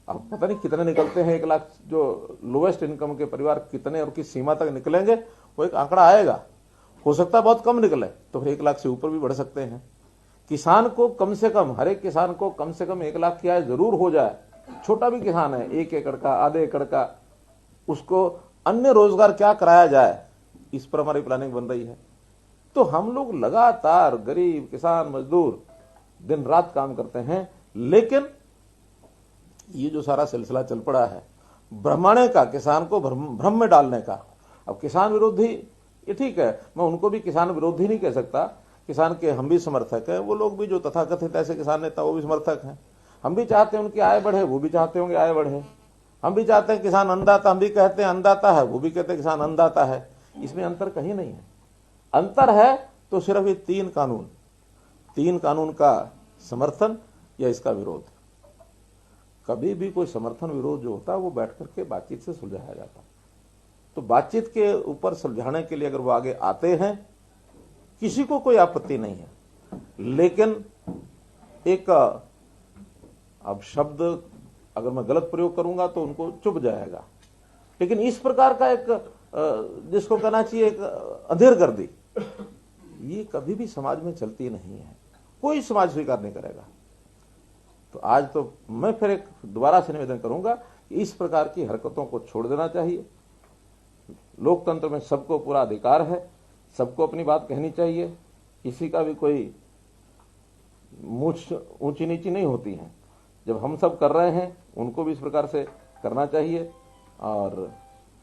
[SPEAKER 1] अब पता नहीं कितने निकलते हैं 1 लाख, जो लोएस्ट इनकम के परिवार कितने और किस सीमा तक निकलेंगे, वो एक आंकड़ा आएगा। हो सकता है बहुत कम निकले, तो फिर 1 लाख से ऊपर भी बढ़ सकते हैं। किसान को कम से कम, हर एक किसान को कम से कम 1 लाख की आय जरूर हो जाए। छोटा भी किसान है, 1 एकड़ का, आधे एकड़ का, उसको अन्य रोजगार क्या कराया जाए, इस पर हमारी प्लानिंग बन रही है। तो हम लोग लगातार गरीब, किसान, मजदूर दिन रात काम करते हैं। लेकिन ये जो सारा सिलसिला चल पड़ा है भ्रमाने का, किसान को भ्रम में डालने का। अब किसान विरोधी, ये ठीक है, मैं उनको भी किसान विरोधी नहीं कह सकता। किसान के हम भी समर्थक हैं, वो लोग भी जो तथाकथित ऐसे किसान नेता वो भी समर्थक हैं। हम भी चाहते हैं उनकी आय बढ़े, वो भी चाहते होंगे आय बढ़े। हम भी चाहते हैं किसान अन्नदाता, हम भी कहते हैं अन्नदाता है, वो भी कहते हैं किसान अन्नदाता है। इसमें अंतर कहीं नहीं है। अंतर है तो सिर्फ ये 3 कानून का समर्थन या इसका विरोध। कभी भी कोई समर्थन विरोध जो होता है वो बैठ करके बातचीत से सुलझाया जाता है। तो बातचीत के ऊपर सुलझाने के लिए अगर वो आगे आते हैं किसी को कोई आपत्ति नहीं है, लेकिन एक अब शब्द अगर मैं गलत प्रयोग करूंगा तो उनको चुभ जाएगा, लेकिन इस प्रकार का एक जिसको कहना चाहिए एक अंधेर कर दी, ये कभी भी समाज में चलती नहीं है, कोई समाज स्वीकार नहीं करेगा। तो आज तो मैं फिर एक दोबारा से निवेदन करूंगा कि इस प्रकार की हरकतों को छोड़ देना चाहिए। लोकतंत्र में सबको पूरा अधिकार है, सबको अपनी बात कहनी चाहिए, किसी का भी कोई मूछ ऊंची नीची नहीं होती है। जब हम सब कर रहे हैं उनको भी इस प्रकार से करना चाहिए। और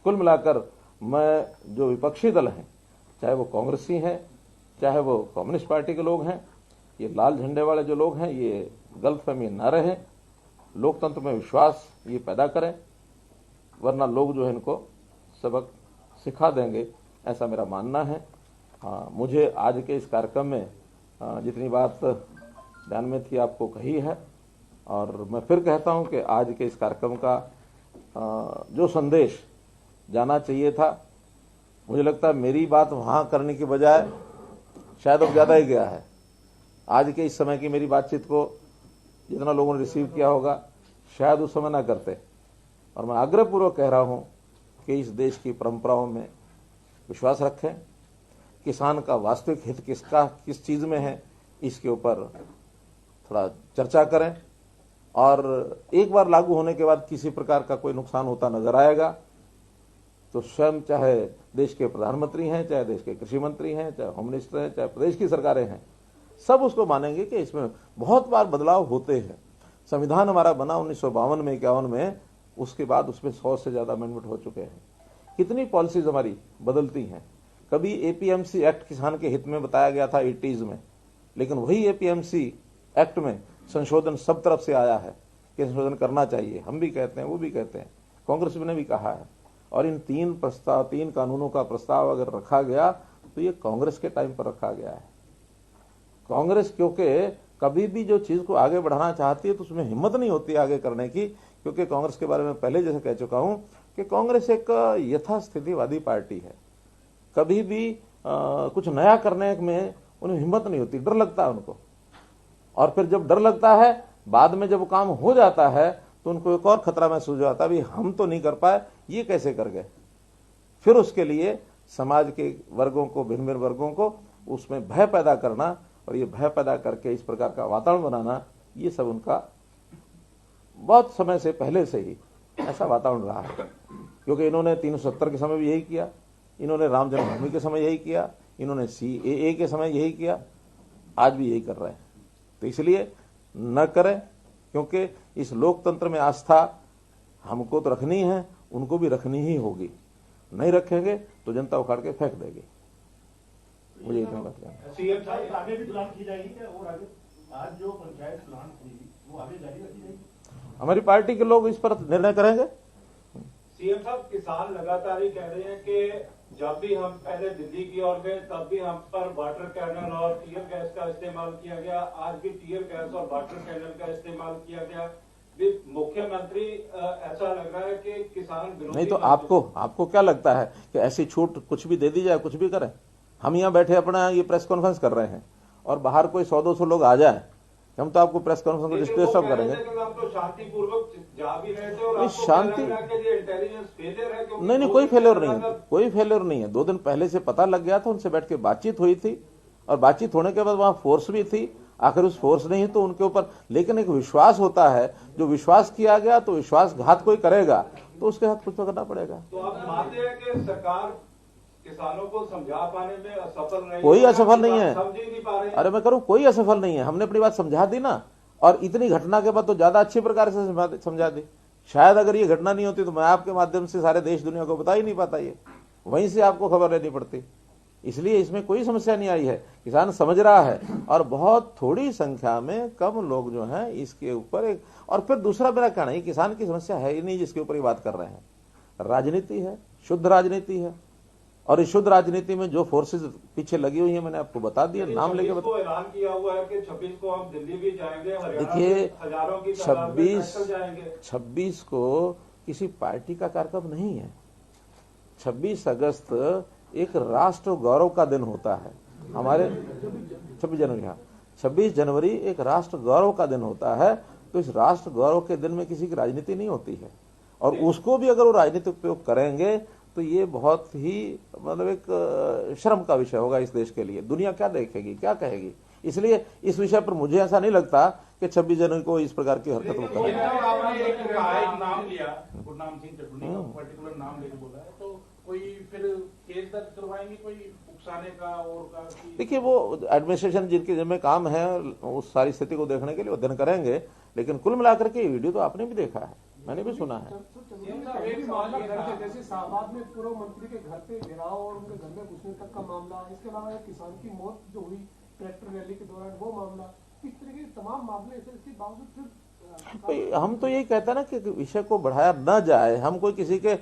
[SPEAKER 1] कुल मिलाकर मैं जो विपक्षी दल हैं, चाहे वो कांग्रेसी हैं, चाहे वो कम्युनिस्ट पार्टी के लोग हैं, ये लाल झंडे वाले जो लोग हैं, ये गलतफहमी न रहे, लोकतंत्र में विश्वास ये पैदा करें, वरना लोग जो है इनको सबक सिखा देंगे, ऐसा मेरा मानना है। मुझे आज के इस कार्यक्रम में जितनी बात ध्यान में थी आपको कही है, और मैं फिर कहता हूं कि आज के इस कार्यक्रम का जो संदेश जाना चाहिए था, मुझे लगता है मेरी बात वहां करने के बजाय शायद अब ज्यादा ही गया है। आज के इस समय की मेरी बातचीत को जितना लोगों ने रिसीव किया होगा शायद उस समय ना करते। और मैं आग्रहपूर्वक कह रहा हूं कि इस देश की परंपराओं में विश्वास रखें, किसान का वास्तविक हित किस चीज में है इसके ऊपर थोड़ा चर्चा करें, और एक बार लागू होने के बाद किसी प्रकार का कोई नुकसान होता नजर आएगा तो स्वयं चाहे देश के प्रधानमंत्री हैं, चाहे देश के कृषि मंत्री हैं, चाहे होम मिनिस्टर हैं, चाहे प्रदेश की सरकारें हैं, सब उसको मानेंगे कि इसमें बहुत बार बदलाव होते हैं। संविधान हमारा बना 1952 में 51 में, उसके बाद उसमें 100 से ज्यादा अमेंडमेंट हो चुके हैं। कितनी पॉलिसीज हमारी बदलती हैं। कभी एपीएमसी एक्ट किसान के हित में बताया गया था 80s में, लेकिन वही एपीएमसी एक्ट में संशोधन सब तरफ से आया है कि संशोधन करना चाहिए। हम भी कहते हैं, वो भी कहते हैं, कांग्रेस ने भी कहा है। और इन तीन कानूनों का प्रस्ताव अगर रखा गया तो ये कांग्रेस के टाइम पर रखा गया है। कांग्रेस क्योंकि कभी भी जो चीज को आगे बढ़ाना चाहती है तो उसमें हिम्मत नहीं होती आगे करने की, क्योंकि कांग्रेस के बारे में पहले जैसे कह चुका हूं कि कांग्रेस एक यथास्थितिवादी पार्टी है। कभी भी कुछ नया करने में उन्हें हिम्मत नहीं होती, डर लगता है उनको। और फिर जब डर लगता है, बाद में जब काम हो जाता है तो उनको एक और खतरा महसूस होता है, हम तो नहीं कर पाए, ये कैसे कर गए। फिर उसके लिए समाज के वर्गों को, भिन्न भिन्न वर्गों को उसमें भय पैदा करना, और ये भय पैदा करके इस प्रकार का वातावरण बनाना, ये सब उनका बहुत समय से पहले से ही ऐसा वातावरण रहा है। क्योंकि इन्होंने 370 के समय भी यही किया, इन्होंने राम जन्मभूमि के समय यही किया, इन्होंने सीएए के समय यही किया, आज भी यही कर रहे हैं। तो इसलिए न करें, क्योंकि इस लोकतंत्र में आस्था हमको तो रखनी है, उनको भी रखनी ही होगी। नहीं रखेंगे तो जनता उखाड़ के फेंक देगी। मुझे इतना बात कहना।
[SPEAKER 2] आगे भी प्लान की जाएगी क्या? और आगे आज जो पंचायत प्लान थी वो आगे जारी रखी जाएगी?
[SPEAKER 1] हमारी पार्टी के लोग इस पर निर्णय करेंगे।
[SPEAKER 3] सीएम साहब, किसान लगातार ही कह रहे हैं कि जब भी हम पहले दिल्ली की ओर गए तब भी हम पर वाटर कैनल और टीयर गैस का इस्तेमाल किया गया, आज भी टीयर गैस और वाटर कैनल का इस्तेमाल किया गया। मुख्यमंत्री ऐसा लग रहा है कि किसान
[SPEAKER 1] नहीं, तो आपको क्या लगता है कि ऐसी छूट कुछ भी दे दी जाए, कुछ भी करें? हम यहाँ बैठे अपना ये प्रेस कॉन्फ्रेंस कर रहे हैं और बाहर कोई 100-200 लोग आ जाए, हम तो आपको प्रेस कॉन्फ्रेंस को डिस्टर्ब करेंगे।
[SPEAKER 3] हम तो शांतिपूर्वक जा भी रहे थे और
[SPEAKER 1] शांति
[SPEAKER 3] इंटेलिजेंस फेलियर है।
[SPEAKER 1] नहीं, कोई फेलियर नहीं है, कोई फेलियर नहीं है। 2 दिन पहले से पता लग गया था, उनसे बैठ के बातचीत हुई थी, और बातचीत होने के बाद वहां फोर्स भी थी। आखिर उस फोर्स नहीं तो उनके ऊपर, लेकिन एक विश्वास होता है, जो विश्वास किया गया तो विश्वासघात कोई करेगा तो उसके साथ कुछ तो करना पड़ेगा।
[SPEAKER 3] तो आप मानते हैं कि सरकार किसानों को समझा पाने में असफल नहीं?
[SPEAKER 1] कोई असफल नहीं है।
[SPEAKER 3] समझ ही नहीं पा रहे हैं।
[SPEAKER 1] अरे मैं करूं, कोई असफल नहीं है। हमने अपनी बात समझा दी ना, और इतनी घटना के बाद तो ज्यादा अच्छी प्रकार से समझा दी। शायद अगर ये घटना नहीं होती तो मैं आपके माध्यम से सारे देश दुनिया को बता ही नहीं पाता, ये वहीं से आपको खबर लेनी पड़ती। इसलिए इसमें कोई समस्या नहीं आई है, किसान समझ रहा है, और बहुत थोड़ी संख्या में कम लोग जो हैं इसके ऊपर एक। और फिर दूसरा मेरा कहना है, किसान की समस्या है ही नहीं जिसके ऊपर ये बात कर रहे हैं, राजनीति है, शुद्ध राजनीति है। और इस शुद्ध राजनीति में जो फोर्सेस पीछे लगी हुई है मैंने आपको बता दिया, नाम लेके बता।
[SPEAKER 3] ऐलान किया हुआ है कि 26 को हम दिल्ली भी जाएंगे,
[SPEAKER 1] देखिए,
[SPEAKER 3] हजारों की तादाद में पैदल जाएंगे।
[SPEAKER 1] 26 को किसी पार्टी का कार्यक्रम नहीं है। 26 अगस्त एक राष्ट्र गौरव का दिन होता है। हमारे 26 जनवरी, हाँ 26 जनवरी एक राष्ट्र गौरव का दिन होता है। तो इस राष्ट्र गौरव के दिन में किसी की राजनीति नहीं होती है, और उसको भी अगर वो राजनीतिक उपयोग करेंगे तो ये बहुत ही मतलब एक शर्म का विषय होगा इस देश के लिए। दुनिया क्या देखेगी, क्या कहेगी। इसलिए इस विषय पर मुझे ऐसा नहीं लगता कि 26 जनवरी को इस प्रकार की हरकत वो करेंगे।
[SPEAKER 2] आपने एक नाम लिया गुरनाम सिंह चटर्जी का, पर्टिकुलर नाम लेके बोला है, तो कोई फिर केस दर्ज करवाएंगे कोई उकसाने का और का?
[SPEAKER 1] देखिए वो एडमिनिस्ट्रेशन जिनके जिम्मे काम है उस सारी स्थिति को देखने के लिए अध्ययन करेंगे, लेकिन कुल मिलाकर के ये वीडियो तो आपने भी देखा है, मैंने भी सुना है।
[SPEAKER 4] जैसे शाहबाद में पूर्व मंत्री के घर पे घेराव और उनके घर में घुसने तक का मामला, इसके अलावा एक किसान की मौत जो हुई ट्रैक्टर रैली के दौरान वो मामला, इस तरह के तमाम मामले ऐसे, इसके बावजूद फिर
[SPEAKER 1] हम तो यही कहते हैं ना कि विषय को बढ़ाया न जाए। हम कोई किसी के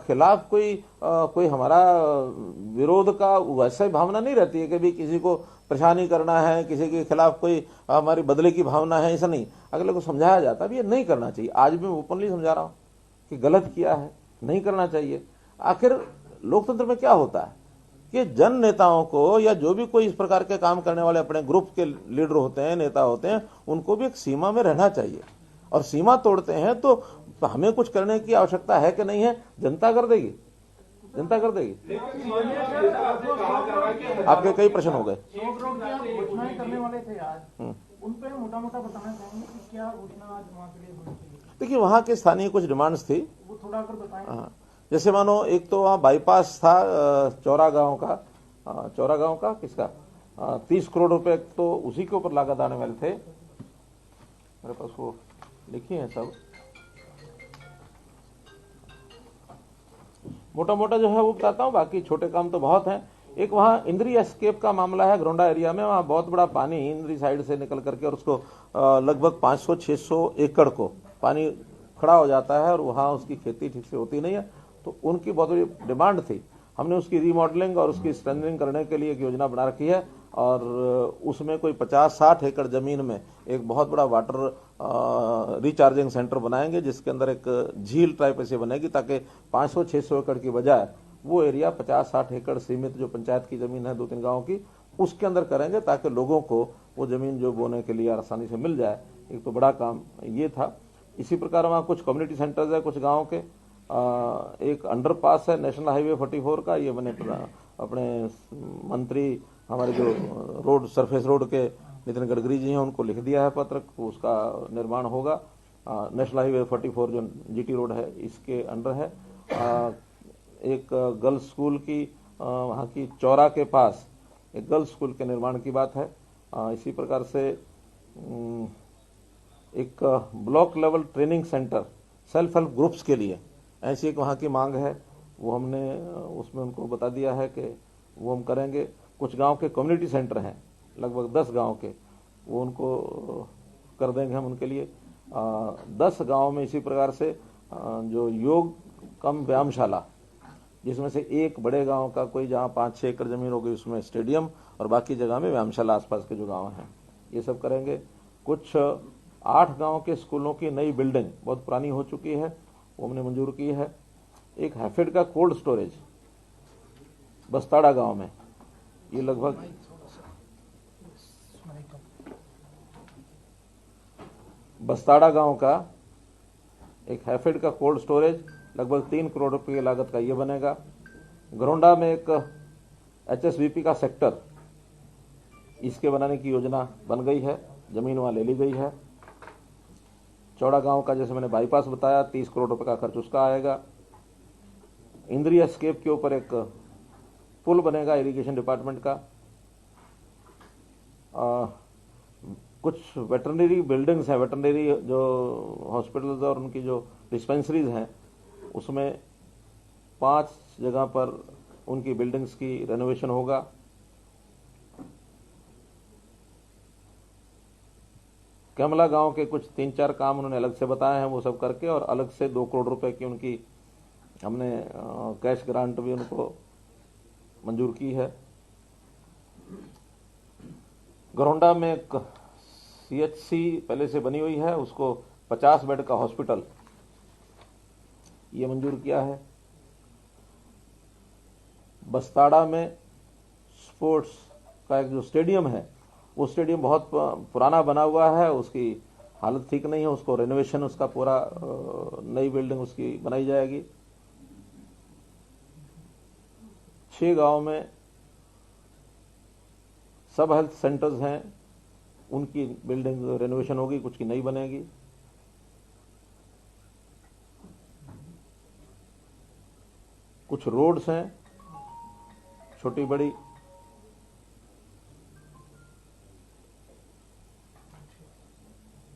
[SPEAKER 1] खिलाफ कोई हमारा विरोध का वैसे भावना नहीं रहती है कि भी किसी को परेशानी करना है, किसी के खिलाफ कोई हमारी बदले की भावना है, ऐसा नहीं। अगले को समझाया जाता है ये नहीं करना चाहिए। आज भी मैं ओपनली समझा रहा हूँ कि गलत किया है, नहीं करना चाहिए। आखिर लोकतंत्र में क्या होता है कि जन नेताओं को या जो भी कोई इस प्रकार के काम करने वाले अपने ग्रुप के लीडर होते हैं, नेता होते हैं, उनको भी एक सीमा में रहना चाहिए। और सीमा तोड़ते हैं तो हमें कुछ करने की आवश्यकता है कि नहीं है, जनता कर देगी, जनता कर देगी। आपके कई प्रश्न हो गए।
[SPEAKER 4] घोषणाएं करने वाले थे आज, उन पे मोटा मोटा बताना चाहेंगे कि क्या घोषणा आज वहाँ के लिए होनी चाहिए?
[SPEAKER 1] देखिए वहाँ के स्थानीय कुछ डिमांड्स थी,
[SPEAKER 4] वो थोड़ा अगर बताएं।
[SPEAKER 1] हाँ, जैसे मानो एक तो वहाँ बाईपास था चौरा गांव का किसका 30 करोड़ रुपए तो उसी के ऊपर लागत आने वाले थे। मेरे पास वो लिखी है सब, मोटा मोटा जो है वो बताता हूँ, बाकी छोटे काम तो बहुत हैं। एक वहाँ इंद्री एस्केप का मामला है घरोंडा एरिया में। वहाँ बहुत बड़ा पानी इंद्री साइड से निकल करके और उसको लगभग 500-600 एकड़ को पानी खड़ा हो जाता है और वहाँ उसकी खेती ठीक से होती नहीं है। तो उनकी बहुत बड़ी डिमांड थी। हमने उसकी रीमॉडलिंग और उसकी स्ट्रेंथनिंग करने के लिए एक योजना बना रखी है, और उसमें कोई 50-60 एकड़ जमीन में एक बहुत बड़ा वाटर रिचार्जिंग सेंटर बनाएंगे, जिसके अंदर एक झील टाइप ऐसे बनेगी ताकि 500-600 एकड़ की बजाय वो एरिया 50-60 एकड़ सीमित जो पंचायत की जमीन है 2-3 गाँव की, उसके अंदर करेंगे ताकि लोगों को वो जमीन जो बोने के लिए आसानी से मिल जाए। एक तो बड़ा काम ये था। इसी प्रकार वहाँ कुछ कम्युनिटी सेंटर्स है कुछ गाँव के। एक अंडरपास है नेशनल हाईवे 44 का, ये मैंने अपने मंत्री हमारे जो रोड सरफेस रोड के नितिन गडकरी जी हैं उनको लिख दिया है पत्र, उसका निर्माण होगा। नेशनल हाईवे 44 जो जीटी रोड है इसके अंडर है। एक गर्ल्स स्कूल की वहाँ की चौरा के पास एक गर्ल्स स्कूल के निर्माण की बात है। इसी प्रकार से एक block level training centre self help groups के लिए ऐसी एक वहाँ की मांग है, वो हमने उसमें उनको बता दिया है कि वो हम करेंगे। कुछ गांव के कम्युनिटी सेंटर हैं लगभग 10 गांव के, वो उनको कर देंगे हम उनके लिए। 10 गांव में इसी प्रकार से जो योग कम व्यायामशाला, जिसमें से एक बड़े गांव का कोई जहां 5-6 एकड़ जमीन हो गई उसमें स्टेडियम और बाकी जगह में व्यायामशाला आसपास के जो गांव हैं ये सब करेंगे। कुछ 8 गांव के स्कूलों की नई बिल्डिंग बहुत पुरानी हो चुकी है, वो हमने मंजूर की है। एक हैफेड का कोल्ड स्टोरेज बस्ताड़ा गांव में, ये लगभग बस्ताड़ा गांव का एक हैफेड का कोल्ड स्टोरेज लगभग 3 करोड़ रुपए की लागत का ये बनेगा। घरोंडा में एक HSVP का सेक्टर, इसके बनाने की योजना बन गई है, जमीन वहां ले ली गई है। चौड़ा गांव का जैसे मैंने बाईपास बताया 30 करोड़ रुपए का खर्च उसका आएगा। इंद्री एस्केप के ऊपर एक पुल बनेगा इरिगेशन डिपार्टमेंट का। कुछ वेटरनरी बिल्डिंग्स हैं, वेटरनरी जो हॉस्पिटल्स और उनकी जो डिस्पेंसरीज हैं उसमें 5 जगह पर उनकी बिल्डिंग्स की रेनोवेशन होगा। कमला गांव के कुछ 3-4 काम उन्होंने अलग से बताए हैं, वो सब करके और अलग से 2 करोड़ रुपए की उनकी हमने कैश ग्रांट भी उनको मंजूर की है। घरोंडा में एक CHC पहले से बनी हुई है, उसको 50 बेड का हॉस्पिटल ये मंजूर किया है। बस्ताड़ा में स्पोर्ट्स का एक जो स्टेडियम है, वो स्टेडियम बहुत पुराना बना हुआ है, उसकी हालत ठीक नहीं है, उसको रेनोवेशन, उसका पूरा नई बिल्डिंग उसकी बनाई जाएगी। 6 गांव में सब हेल्थ सेंटर्स हैं, उनकी बिल्डिंग रेनोवेशन होगी, कुछ की नई बनेगी। कुछ रोड्स हैं छोटी बड़ी,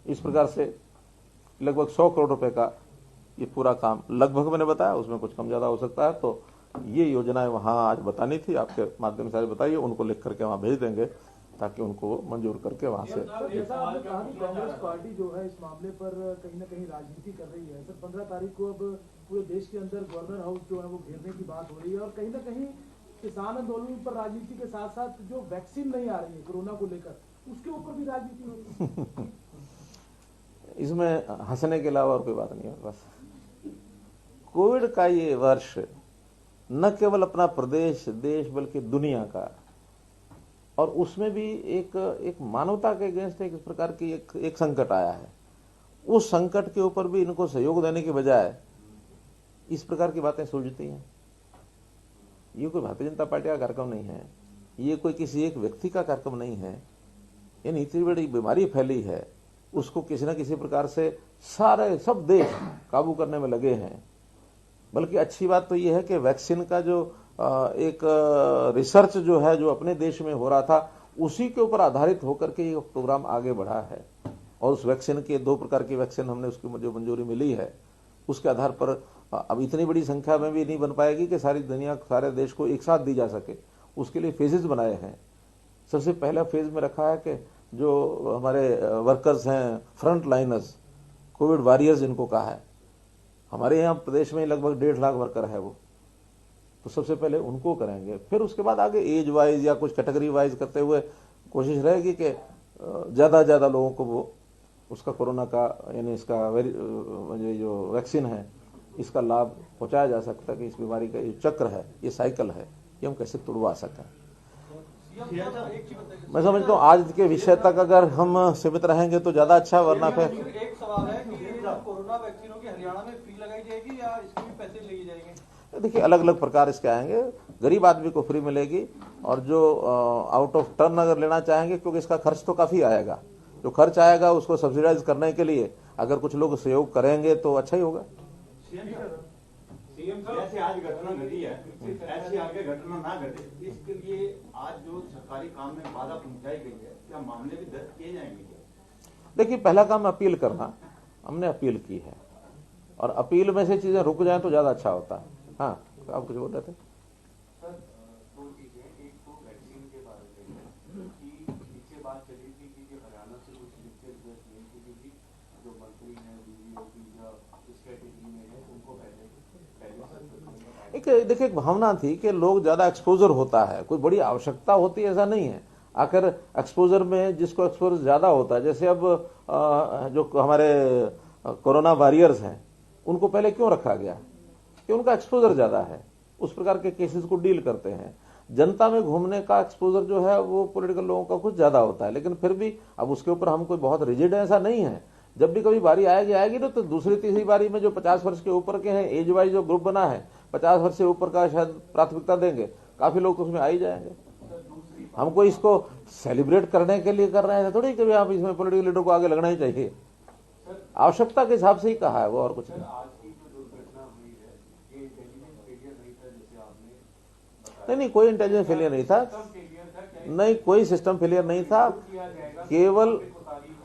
[SPEAKER 1] इस प्रकार से लगभग 100 करोड़ रुपए का ये पूरा काम लगभग मैंने बताया, उसमें कुछ कम ज्यादा हो सकता है। तो ये योजनाएं वहां आज बतानी थी, आपके माध्यम से आज बताइए, उनको लिख करके वहां भेज देंगे ताकि उनको मंजूर करके वहां से।
[SPEAKER 5] जैसा आपने कहा कि कांग्रेस पार्टी जो है इस मामले पर कहीं न कहीं राजनीति कर रही है। सर 15 तारीख को अब पूरे देश के अंदर गवर्नर हाउस जो है वो घेरने की बात हो रही है और कहीं न कहीं किसान आंदोलन पर राजनीति के साथ साथ जो वैक्सीन नहीं आ रही है कोरोना को लेकर, उसके ऊपर भी राजनीति हो रही है।
[SPEAKER 1] इसमें हंसने के अलावा और कोई बात नहीं है। बस कोविड का ये वर्ष न केवल अपना प्रदेश देश बल्कि दुनिया का, और उसमें भी एक मानवता के अगेंस्ट एक इस प्रकार की एक संकट आया है। उस संकट के ऊपर भी इनको सहयोग देने के बजाय इस प्रकार की बातें सूझती हैं। ये कोई भारतीय जनता पार्टी का कार्यक्रम नहीं है, ये कोई किसी एक व्यक्ति का कार्यक्रम नहीं है। यानी इतनी बड़ी बीमारी फैली है, उसको किसी न किसी प्रकार से सारे सब देश काबू करने में लगे हैं। बल्कि अच्छी बात तो यह है कि वैक्सीन का जो एक रिसर्च जो है, जो अपने देश में हो रहा था, उसी के ऊपर आधारित होकर के ये प्रोग्राम आगे बढ़ा है। और उस वैक्सीन के 2 प्रकार की वैक्सीन हमने उसकी जो मंजूरी मिली है, उसके आधार पर अब इतनी बड़ी संख्या में भी नहीं बन पाएगी कि सारी दुनिया सारे देश को एक साथ दी जा सके। उसके लिए फेजेस बनाए हैं। सबसे पहला फेज में रखा है कि जो हमारे वर्कर्स हैं, फ्रंट लाइनर्स, कोविड वॉरियर्स जिनको कहा है, हमारे यहाँ प्रदेश में लगभग 1.5 लाख वर्कर है वो, तो सबसे पहले उनको करेंगे। फिर उसके बाद आगे एज वाइज या कुछ कैटेगरी वाइज करते हुए कोशिश रहेगी कि ज्यादा लोगों को वो उसका कोरोना का यानी इसका जो वैक्सीन है इसका लाभ पहुंचाया जा सकता है कि इस बीमारी का ये चक्र है, ये साइकिल है, ये हम कैसे तोड़वा सकें। मैं समझता हूँ आज के विषय तक अगर हम सीमित रहेंगे तो ज्यादा अच्छा, वरना फिर
[SPEAKER 6] एक सवाल है कि कोरोना वैक्सीनों की हरियाणा में फी लगाई जाएगी या इसके भी पैसे लिए जाएंगे?
[SPEAKER 1] देखिए अलग अलग प्रकार इसके आएंगे। गरीब आदमी को फ्री मिलेगी, और जो आउट ऑफ टर्न अगर लेना चाहेंगे, क्योंकि इसका खर्च तो काफी आएगा, जो खर्च आएगा उसको सब्सिडाइज करने के लिए अगर कुछ लोग सहयोग करेंगे तो अच्छा ही होगा।
[SPEAKER 7] सीएम साहब, जैसे आज घटना घटी है, ऐसी आगे घटना ना घटे, इसके लिए आज जो सरकारी काम में बाधा पहुंचाई गई है, क्या मामले भी दर्ज किए जाएंगे?
[SPEAKER 1] देखिए पहला काम अपील करना, हमने अपील की है, और अपील में से चीजें रुक जाएं तो ज्यादा अच्छा होता है। हाँ, आप कुछ बोल रहे थे?
[SPEAKER 8] सर, दो चीजें, एक तो वैक्सीन के बारे में कि पीछे बात चली थी कि हरियाणा से कुछ लिखकर रिक्वेस्ट नहीं की थी, जो मंत्री हैं डीवीओपी या इस कैटेगरी में है उनको पहले
[SPEAKER 1] देखिए एक भावना थी कि लोग ज्यादा एक्सपोजर होता है, कोई बड़ी आवश्यकता होती है ऐसा नहीं है। आखिर एक्सपोजर में जिसको एक्सपोजर ज्यादा होता है, जैसे अब जो हमारे कोरोना वॉरियर्स हैं उनको पहले क्यों रखा गया कि उनका एक्सपोजर ज्यादा है, उस प्रकार के केसेस को डील करते हैं। जनता में घूमने का एक्सपोजर जो है वो पॉलिटिकल लोगों का कुछ ज्यादा होता है, लेकिन फिर भी अब उसके ऊपर हम कोई बहुत रिजिड ऐसा नहीं है। जब भी कभी बारी आएगी तो दूसरी तीसरी बारी में जो 50 वर्ष के ऊपर के हैं, एज वाइज जो ग्रुप बना है 50 वर्ष से ऊपर का शायद प्राथमिकता देंगे, काफी लोग तो उसमें आ ही जाएंगे। हमको इसको सेलिब्रेट करने के लिए कर रहे हैं थोड़ी कि आप इसमें पॉलिटिकल लीडर को आगे लगना ही चाहिए, आवश्यकता के हिसाब से ही कहा है वो, और कुछ नहीं। नहीं, कोई इंटेलिजेंस फेलियर नहीं था, नहीं कोई सिस्टम फेलियर नहीं था।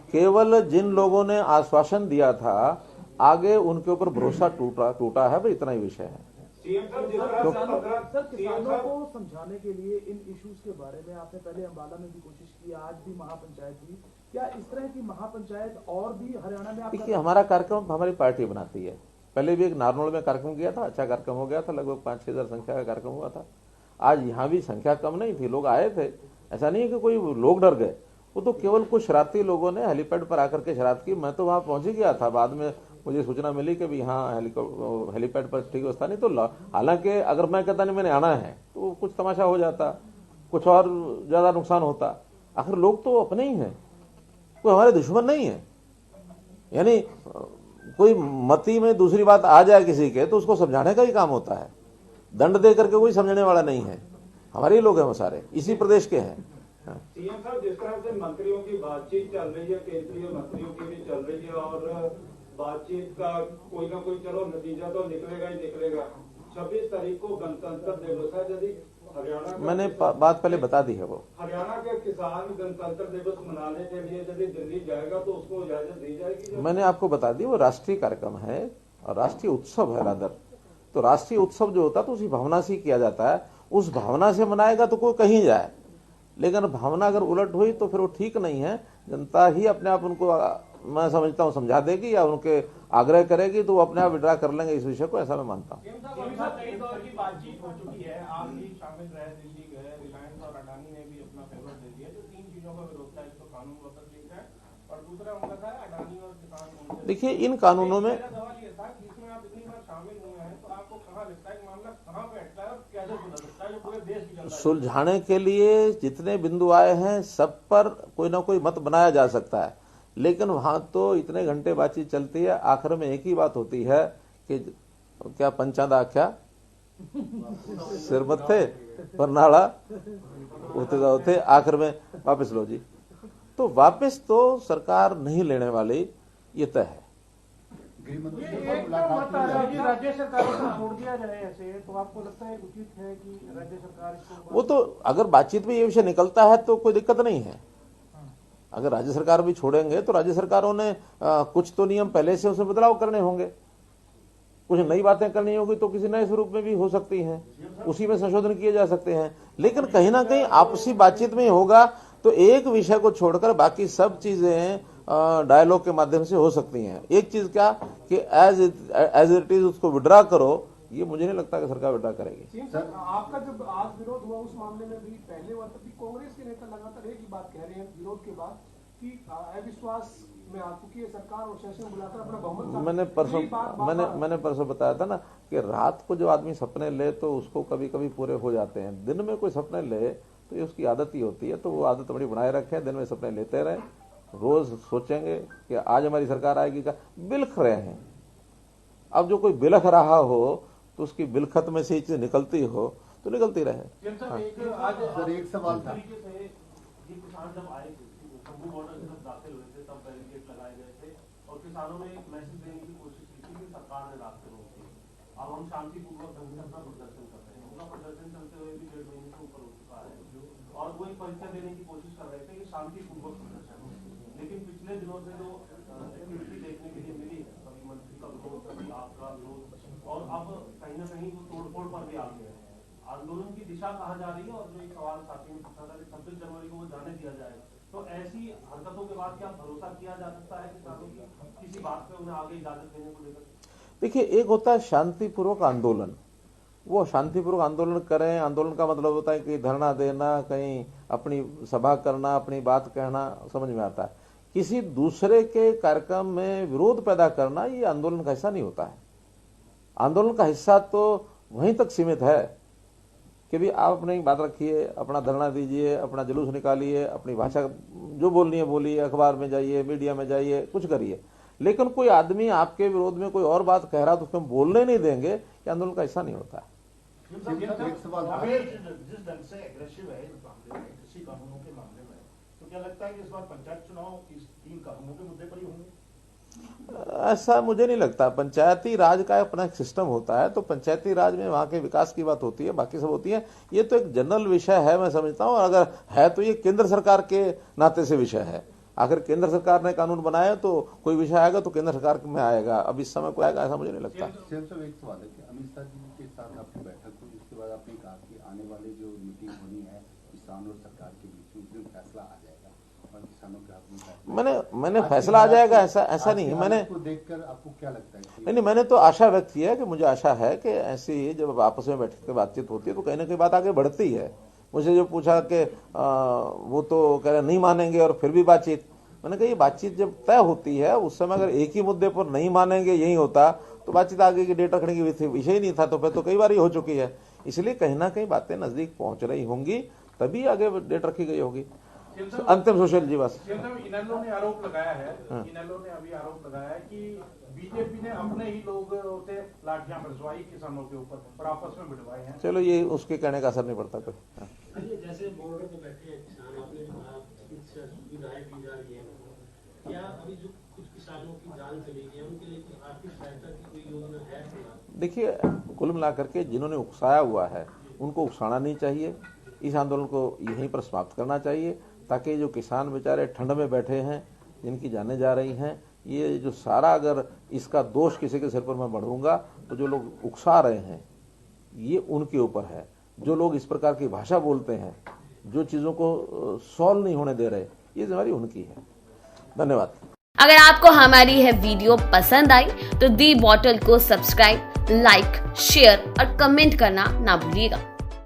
[SPEAKER 1] केवल जिन लोगों ने आश्वासन दिया था आगे उनके ऊपर भरोसा टूटा है, भाई इतना ही विषय है।
[SPEAKER 5] सर, किसानों को समझाने के लिए इन इश्यूज के बारे में आपने पहले अम्बाला में भी कोशिश की, आज भी महापंचायत हुई, क्या इस तरह की महापंचायत और भी हरियाणा में?
[SPEAKER 1] देखिए हमारा कार्यक्रम हमारी पार्टी बनाती है। पहले भी एक नारनौल में कार्यक्रम किया था, अच्छा कार्यक्रम हो गया था, लगभग 5-6 हजार संख्या का कार्यक्रम हुआ था। आज यहाँ भी संख्या कम नहीं थी, लोग आए थे, ऐसा नहीं है कि कोई लोग डर गए, वो तो केवल कुछ शरारती लोगों ने हेलीपैड पर आकर के शरारत की। मैं तो वहां पहुंच ही गया था, बाद में मुझे सूचना मिली कि भी हाँ हेलीपैड पर ठीक व्यवस्था नहीं, तो हालांकि अगर मैं कहता नहीं मैंने आना है तो कुछ तमाशा हो जाता, कुछ और ज्यादा नुकसान होता। आखिर लोग तो अपने ही हैं, कोई हमारे दुश्मन नहीं है। यानी कोई मती में दूसरी बात आ जाए किसी के तो उसको समझाने का ही काम होता है, दंड दे करके कोई समझने वाला नहीं है। हमारे ही लोग हैं वो सारे, इसी प्रदेश के हैं।
[SPEAKER 3] सीएम साहब, जिस तरह से मंत्रियों की बातचीत चल रही है, केंद्रीय मंत्रियों की भी चल रही है, और बातचीत का कोई ना कोई चलो नतीजा तो निकलेगा ही निकलेगा। 26 तारीख को गणतंत्र दिवस है, यदि हरियाणा,
[SPEAKER 1] मैंने बात पहले बता दी है, वो
[SPEAKER 3] हरियाणा के किसान गणतंत्र दिवस मनाने के लिए यदि दिल्ली जाएगा तो उसको इजाजत दी जाएगी?
[SPEAKER 1] मैंने आपको बता दी, वो राष्ट्रीय कार्यक्रम है और राष्ट्रीय उत्सव है रादर। तो राष्ट्रीय उत्सव जो होता है तो उसी भावना से ही किया जाता है, उस भावना से मनाएगा तो कोई कहीं जाए, लेकिन भावना अगर उलट हुई तो फिर वो ठीक नहीं है। जनता ही अपने आप उनको, मैं समझता हूँ, समझा देगी या उनके आग्रह करेगी तो वो अपने आप विड्रा कर लेंगे इस विषय को, ऐसा मैं मानता हूँ।
[SPEAKER 2] कई दौर की बातचीत हो चुकी है, आप भी शामिल रहे, दिल्ली गए, रिलायंस और अडानी ने भी अपना फेवर दे दिया। जो 3 चीजों का विरोध था, एक तो कानून वापस लिख है और दूसरा उनका था अडानी और किसान।
[SPEAKER 1] देखिए, इन कानूनों में
[SPEAKER 2] सवाल ये था कि इसमें आप इतनी बार शामिल हुए हैं तो आपको कहाँ लगता है मामला कहाँ बैठता है और कैसे सुलझ सकता है, जो पूरे देश की जनता
[SPEAKER 1] सुलझाने के लिए जितने बिंदु आए हैं सब पर कोई ना कोई मत बनाया जा सकता है, लेकिन वहां तो इतने घंटे बातचीत चलती है, आखिर में एक ही बात होती है कि क्या पंचादा क्या सिर मत्थे पर नाड़ा होते, आखिर में वापस लो जी। तो वापस तो सरकार नहीं लेने वाली, ये तय है।
[SPEAKER 4] एक मत आ रहा है कि राज्य सरकार को छोड़ दिया जाए ऐसे, तो आपको लगता है उचित है कि राज्य सरकार इसको?
[SPEAKER 1] वो तो अगर बातचीत में ये विषय निकलता है तो कोई दिक्कत नहीं है। अगर राज्य सरकार भी छोड़ेंगे तो राज्य सरकारों ने कुछ तो नियम पहले से उसमें बदलाव करने होंगे, कुछ नई बातें करनी होगी तो किसी नए स्वरूप में भी हो सकती हैं, उसी में संशोधन किए जा सकते हैं। लेकिन कहीं ना कहीं आपसी बातचीत में होगा तो एक विषय को छोड़कर बाकी सब चीजें डायलॉग के माध्यम से हो सकती हैं। एक चीज क्या कि एज इट इज उसको विड्रा करो, ये मुझे नहीं लगता कि सरकार विड्रा करेगी।
[SPEAKER 4] सर, आपका जब आज विरोध हुआ उस मामले में भी पहले वक्त भी कांग्रेस के नेता लगातार एक ही बात कह रहे हैं विरोध के बाद कि अविश्वास में आ चुकी है सरकार और सेशन बुलाकर अपना बहुमत।
[SPEAKER 1] मैंने परसों बताया था ना कि रात को जो आदमी सपने ले तो उसको कभी कभी पूरे हो जाते हैं, दिन में कोई सपने ले तो ये उसकी आदत ही होती है। तो वो आदत बड़ी बनाए रखें, दिन में सपने लेते रहे, रोज सोचेंगे कि आज हमारी सरकार आएगी का, बिलख रहे हैं। अब जो कोई बिलख रहा हो तो उसकी बिलखत में से ये चीज निकलती हो तो निकलती रहे।
[SPEAKER 7] सर, एक सवाल था,
[SPEAKER 8] किसान जब आए शंभू बॉर्डर से दाखिल हुए थे तब बैरिकेड लगाए गए थे और किसानों ने एक मैसेज देने की कोशिश की थी कि सरकार ने रास्ते रोके, अब हम शांतिपूर्वक ढंग से अपना प्रदर्शन कर रहे हैं। उनका प्रदर्शन चलते हुए भी 1.5 महीने से ऊपर हो चुका है और वो एक परिचय देने की कोशिश कर रहे थे कि शांतिपूर्वक प्रदर्शन हो। लेकिन पिछले दिनों से जो एक्टिविटी देखने के लिए मिली है, कभी मंत्री का विरोध, कभी आपका विरोध, और अब कहीं ना कहीं वो तोड़फोड़ पर भी आ गए हैं। आंदोलन की दिशा कहाँ जा रही है? और जो एक सवाल साथी ने पूछा था कि 26 जनवरी को वो जाने दिया जाए, तो ऐसी हरकतों के बाद क्या भरोसा किया जा सकता है किसानों की किसी बात पे उन्हें आगे इजाजत देने को लेकर?
[SPEAKER 1] देखिए, एक होता है शांतिपूर्वक आंदोलन, वो शांतिपूर्वक आंदोलन करें। आंदोलन का मतलब होता है कि धरना देना, कहीं अपनी सभा करना, अपनी बात कहना, समझ में आता है। किसी दूसरे के कार्यक्रम में विरोध पैदा करना ये आंदोलन का हिस्सा नहीं होता है। आंदोलन का हिस्सा तो वहीं तक सीमित है कि भी आप अपनी बात रखिए, अपना धरना दीजिए, अपना जुलूस निकालिए, अपनी भाषा जो बोलनी है बोलिए, अखबार में जाइए, मीडिया में जाइए, कुछ करिए। लेकिन कोई आदमी आपके विरोध में कोई और बात कह रहा है तो उसको बोलने नहीं देंगे, ये आंदोलन का हिस्सा नहीं होता है।
[SPEAKER 7] एक सवाल था,
[SPEAKER 2] जिस ढंग से एग्रेसिव है इस मामले में, कृषि कानूनों के मामले में, तो क्या लगता है कि इस बार पंचायत चुनाव इस 3 कानूनों के मुद्दे पर ही होंगे?
[SPEAKER 1] ऐसा मुझे नहीं लगता। पंचायती राज का अपना एक सिस्टम होता है, तो पंचायती राज में वहां के विकास की बात होती है, बाकी सब होती है। ये तो एक जनरल विषय है, मैं समझता हूँ। और अगर है तो ये केंद्र सरकार के नाते से विषय है। आखिर केंद्र सरकार ने कानून बनाया तो कोई विषय आएगा तो केंद्र सरकार में आएगा, अब इस समय कोई आएगा ऐसा मुझे नहीं लगता।
[SPEAKER 7] सिर्फ एक सवाल है कि अमित शाह जी के साथ आपकी बैठक हुई, उसके बाद आपने कहा कि आने वाली जो मीटिंग होनी है किसान और सरकार के बीच में, उसमें फैसला आ जाएगा और किसानों के हाथ में
[SPEAKER 1] मैंने फैसला आ जाएगा ऐसा नहीं। मैंने
[SPEAKER 7] देखकर आपको क्या लगता है?
[SPEAKER 1] नहीं, मैंने तो आशा व्यक्त की है कि मुझे आशा है कि ऐसी जब आपस में बैठ के बातचीत होती है तो कहीं ना कहीं बात आगे बढ़ती है। मुझे जो पूछा कि वो तो कह रहे नहीं मानेंगे और फिर भी बातचीत, मैंने कहा ये बातचीत जब तय होती है उस समय अगर एक ही मुद्दे पर नहीं मानेंगे यही होता तो बातचीत आगे की डेट रखने की विषय ही नहीं था, तो फिर तो कई बार ही हो चुकी है। इसलिए कहीं ना कहीं बातें नजदीक पहुंच रही होंगी तभी आगे डेट रखी गई होगी। अंतिम सोशल जी बस।
[SPEAKER 2] इनेलो ने आरोप लगाया है, इनेलो ने अभी आरोप लगाया है कि बीजेपी ने अपने ही लोगों से लाठियां बरसवाई किसानों के ऊपर और आपस में भिड़वाए हैं।
[SPEAKER 1] चलो ये उसके कहने का असर नहीं पड़ता कोई।
[SPEAKER 9] जैसे बॉर्डर पे बैठे हैं किसान, आपने कहा सुविधाएं दी जा रही है, क्या अभी जो कुछ किसानों की जान चली गई है उनके लिए कुछ आर्थिक सहायता की कोई योजना है?
[SPEAKER 1] देखिए, कुल मिलाकर के जिन्होंने उकसाया हुआ है उनको उकसाना नहीं चाहिए। इस आंदोलन को यहीं पर समाप्त करना चाहिए, ताकि जो किसान बेचारे ठंड में बैठे हैं, जिनकी जानें जा रही हैं, ये जो सारा अगर इसका दोष किसी के सिर पर मैं बढ़ूंगा तो जो लोग उकसा रहे हैं ये उनके ऊपर है। जो लोग इस प्रकार की भाषा बोलते हैं, जो चीज़ों को सॉल्व नहीं होने दे रहे, ये जिम्मेदारी उनकी है। धन्यवाद।
[SPEAKER 10] अगर आपको हमारी यह वीडियो पसंद आई तो दी बॉटल को सब्सक्राइब, लाइक, शेयर और कमेंट करना ना भूलिएगा।